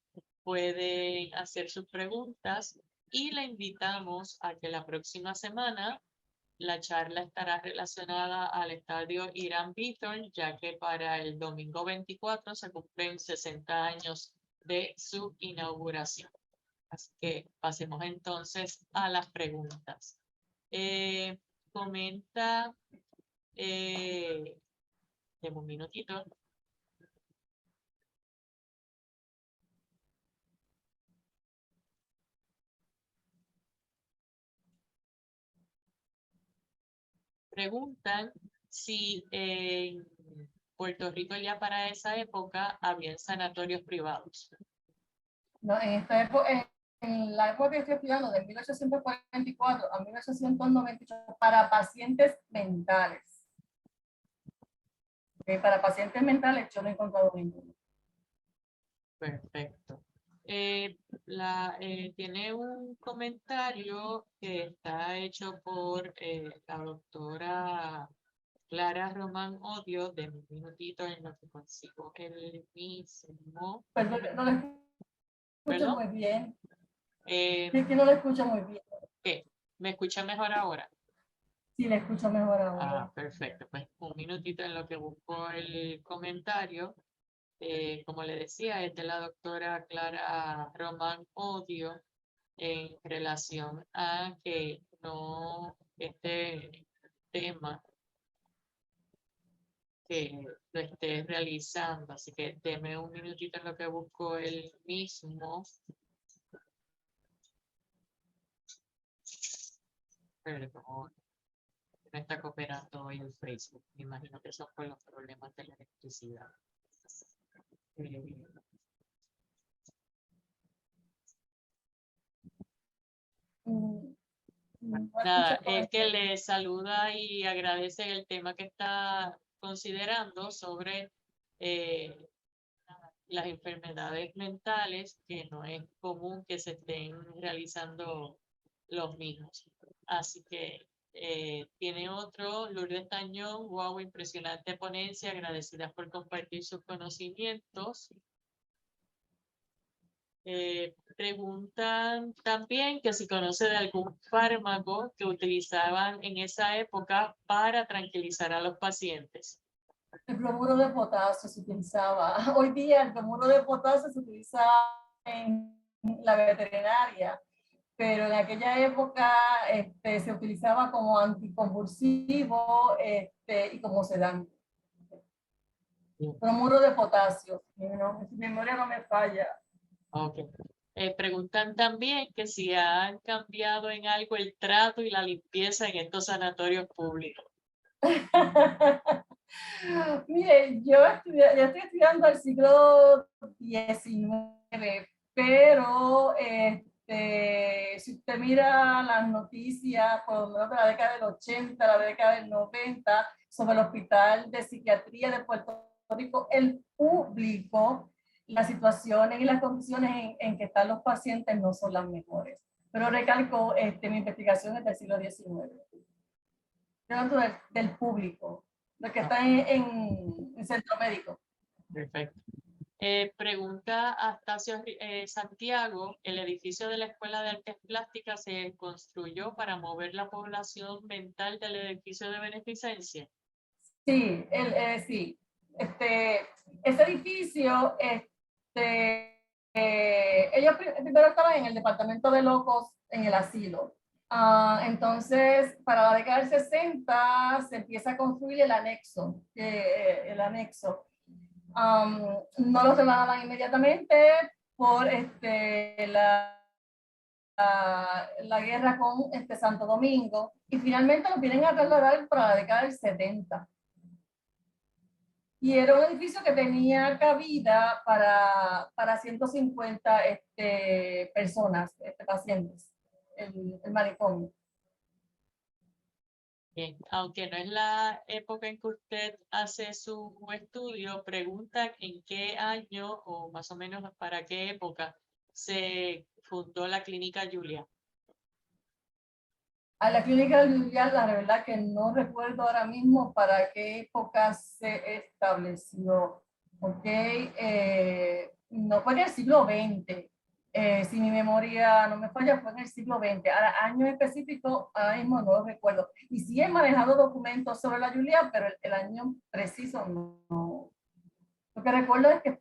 pueden hacer sus preguntas y le invitamos a que la próxima semana la charla estará relacionada al estadio Irán Bithorn, ya que para el domingo 24 se cumplen 60 años de su inauguración. Así que pasemos entonces a las preguntas. Comenta, deme un minutito. Preguntan si en Puerto Rico ya para esa época habían sanatorios privados. No, en esta época, en la época que estoy estudiando, de 1844 a 1898, para pacientes mentales. Okay, para pacientes mentales yo no he encontrado ninguno. Perfecto. Tiene un comentario que está hecho por la doctora Clara Román Odio, de un minutito en lo que consigo el mismo. Pero no lo escucho muy bien. Es que no lo escucho muy bien. ¿Qué? ¿Me escucha mejor ahora? Sí, le escucho mejor ahora. Ah, perfecto. Pues un minutito en lo que busco el comentario. Como le decía, es de la doctora Clara Román Odio en relación a que no este tema que lo esté realizando. Así que deme un minutito en lo que busco el mismo. Perdón, no está cooperando hoy el Facebook. Me imagino que son por los problemas de la electricidad. Eh, Mm, Bueno, no nada, escucho es que bien. le saluda y agradece el tema que está considerando sobre eh, las enfermedades mentales, que no es común que se estén realizando los mismos. Así que tiene otro, Lourdes Tañón, wow, impresionante ponencia, agradecidas por compartir sus conocimientos. Preguntan también que si conoce de algún fármaco que utilizaban en esa época para tranquilizar a los pacientes. El bromuro de potasio se utilizaba. Hoy día el bromuro de potasio se utiliza en la veterinaria, pero en aquella época se utilizaba como anticonvulsivo y como sedante. Bromuro de potasio, no, mi memoria no me falla. Ok. Preguntan también que si han cambiado en algo el trato y la limpieza en estos sanatorios públicos. Mire, yo estoy estudiando el siglo XIX, pero si usted mira las noticias, por lo menos de la década del 80, la década del 90, sobre el Hospital de Psiquiatría de Puerto Rico, el público, las situaciones y las condiciones en que están los pacientes no son las mejores. Pero recalco, mi investigación es del siglo XIX. Yo hablo del público, los que Ah, están en centro médico. perfecto. Pregunta Astacio Santiago, ¿el edificio de la Escuela de Artes Plásticas se construyó para mover la población mental del edificio de beneficencia? Sí, sí. Ese edificio, ellos primero estaban en el departamento de locos en el asilo. Entonces, para la década del 60 se empieza a construir el anexo. No lo trasladaban inmediatamente por la guerra con Santo Domingo y finalmente lo vienen a trasladar para la década del 70. Y era un edificio que tenía cabida para 150 personas, pacientes, el manicomio. Bien, aunque no es la época en que usted hace su estudio, pregunta en qué año o más o menos para qué época se fundó la Clínica Julia. A la clínica del Vivial, la verdad que no recuerdo ahora mismo para qué época se estableció. ¿Ok? No fue en el siglo XX. Si mi memoria no me falla, fue en el siglo XX. Ahora, año específico, ahora mismo no lo recuerdo. Y sí he manejado documentos sobre la Julia, pero el año preciso no. Lo que recuerdo es que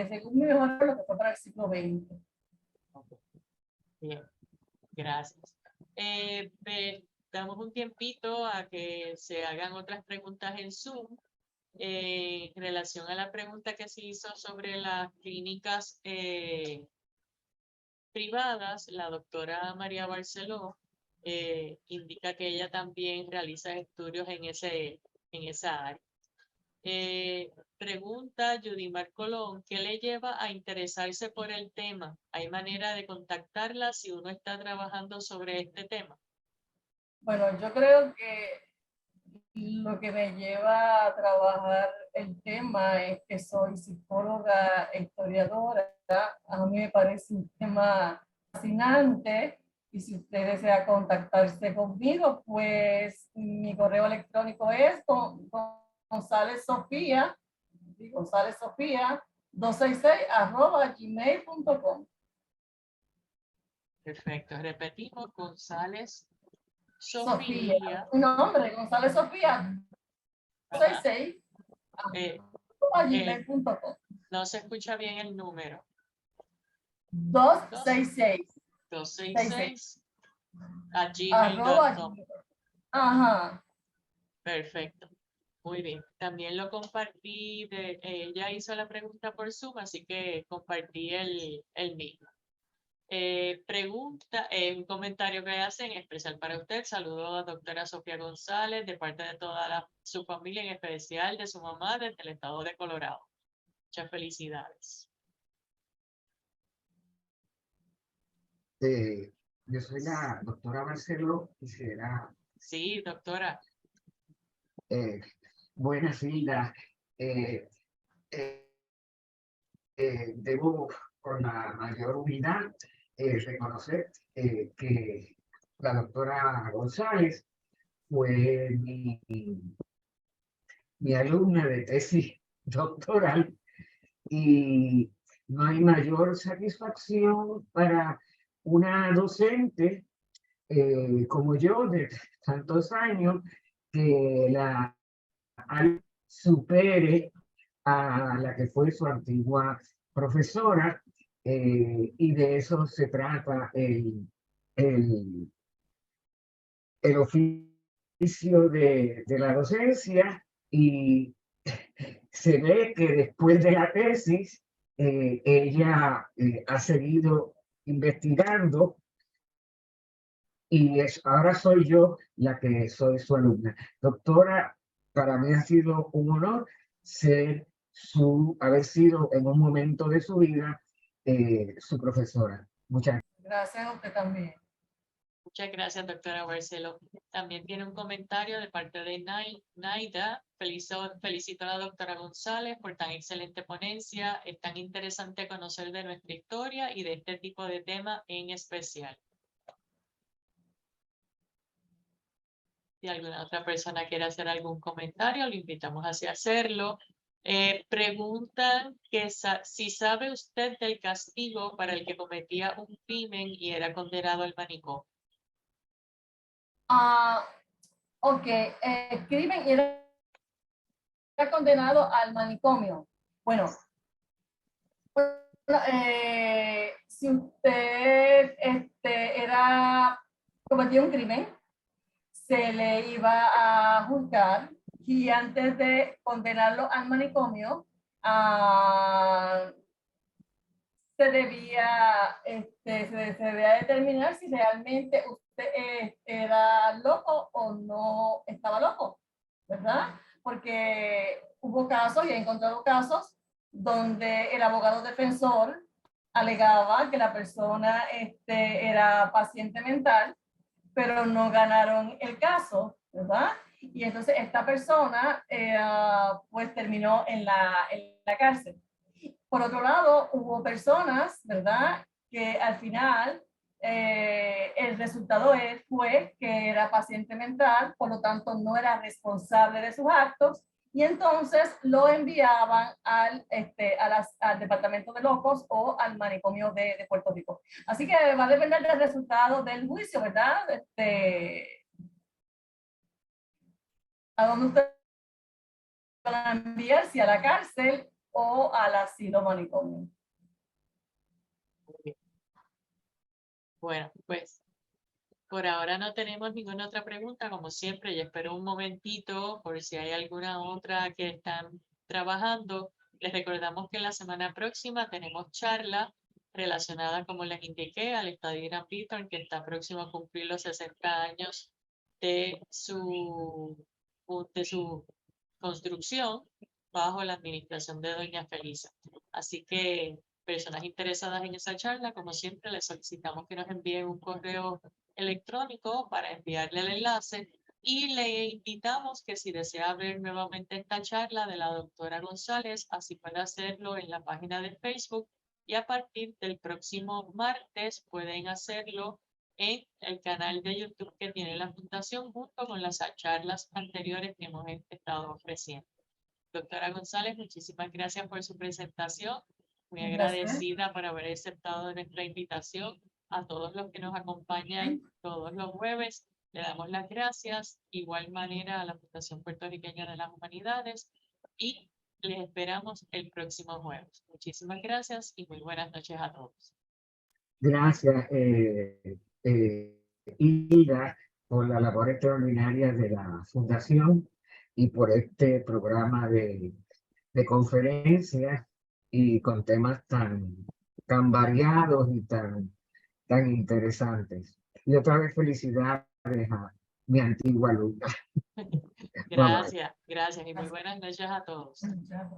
según mi memoria, lo que fue para el siglo XX. Bien, gracias. Damos un tiempito a que se hagan otras preguntas en Zoom. En relación a la pregunta que se hizo sobre las clínicas privadas, la doctora María Barceló indica que ella también realiza estudios en esa área. Pregunta Judimar Colón, ¿qué le lleva a interesarse por el tema? ¿Hay manera de contactarla si uno está trabajando sobre este tema? Bueno, yo creo que lo que me lleva a trabajar el tema es que soy psicóloga e historiadora. A mí me parece un tema fascinante y si usted desea contactarse conmigo, pues mi correo electrónico es González Sofía 266 @gmail.com. Perfecto. Repetimos, González Sofía. Sofía. Mi nombre, González Sofía, Ajá. 66, Eh, gmail.com. no se escucha bien el número. 266. 266 a Arroba. gmail.com. Ajá. Perfecto. Muy bien. También lo compartí, ella hizo la pregunta por Zoom, así que compartí el mismo. Un comentario que hacen especial para usted. Saludo a doctora Sofía González de parte de toda su familia, en especial de su mamá desde el estado de Colorado. Muchas felicidades. Yo soy la doctora Barceló, quisiera, Sí, doctora. buenas Hilda, debo con la mayor humildad reconocer que la doctora González fue mi alumna de tesis doctoral y no hay mayor satisfacción para una docente como yo de tantos años que la supere a la que fue su antigua profesora y de eso se trata el, el oficio de la docencia y se ve que después de la tesis ella ha seguido investigando y ahora soy yo la que soy su alumna. Doctora, para mí ha sido un honor haber sido en un momento de su vida su profesora. Muchas gracias. Gracias a usted también. Muchas gracias, doctora Barceló. También tiene un comentario de parte de Naida. Felicito a la doctora González por tan excelente ponencia. Es tan interesante conocer de nuestra historia y de este tipo de tema en especial. Si alguna otra persona quiere hacer algún comentario, lo invitamos a hacerlo. Preguntan que si sabe usted del castigo para el que cometía un crimen y era condenado al manicomio. Ok, crimen y era condenado al manicomio. Bueno, si usted cometió un crimen, se le iba a juzgar y antes de condenarlo al manicomio, se debía determinar si realmente usted era loco o no estaba loco, ¿verdad? Porque hubo casos y he encontrado casos donde el abogado defensor alegaba que la persona era paciente mental, pero no ganaron el caso, ¿verdad? Y entonces esta persona pues terminó en la cárcel. Por otro lado, hubo personas, ¿verdad?, que al final el resultado fue que era paciente mental, por lo tanto no era responsable de sus actos, y entonces lo enviaban al departamento de locos o al manicomio de Puerto Rico. Así que va a depender del resultado del juicio, ¿verdad? A dónde usted va a enviar, si a la cárcel o al asilo manicomio. Bueno, pues por ahora no tenemos ninguna otra pregunta. Como siempre, yo espero un momentito por si hay alguna otra que están trabajando. Les recordamos que la semana próxima tenemos charla relacionada, como les indiqué, al estadio Irán Bithorn, que está próximo a cumplir los 60 años de su construcción bajo la administración de doña Felisa. Así que personas interesadas en esa charla, como siempre, les solicitamos que nos envíen un correo electrónico para enviarle el enlace y le invitamos que si desea ver nuevamente esta charla de la doctora González, así puede hacerlo en la página de Facebook y a partir del próximo martes pueden hacerlo en el canal de YouTube que tiene la fundación junto con las charlas anteriores que hemos estado ofreciendo. Doctora González, muchísimas gracias por su presentación. Muy agradecida por haber aceptado nuestra invitación a todos los que nos acompañan todos los jueves. Le damos las gracias, igual manera a la Fundación Puertorriqueña de las Humanidades y les esperamos el próximo jueves. Muchísimas gracias y muy buenas noches a todos. Gracias, Hilda, por la labor extraordinaria de la Fundación y por este programa de conferencias y con temas tan variados y tan interesantes. Y otra vez felicidades a mi antigua alumna. Bye, bye. Gracias y muy buenas noches a todos. Ya.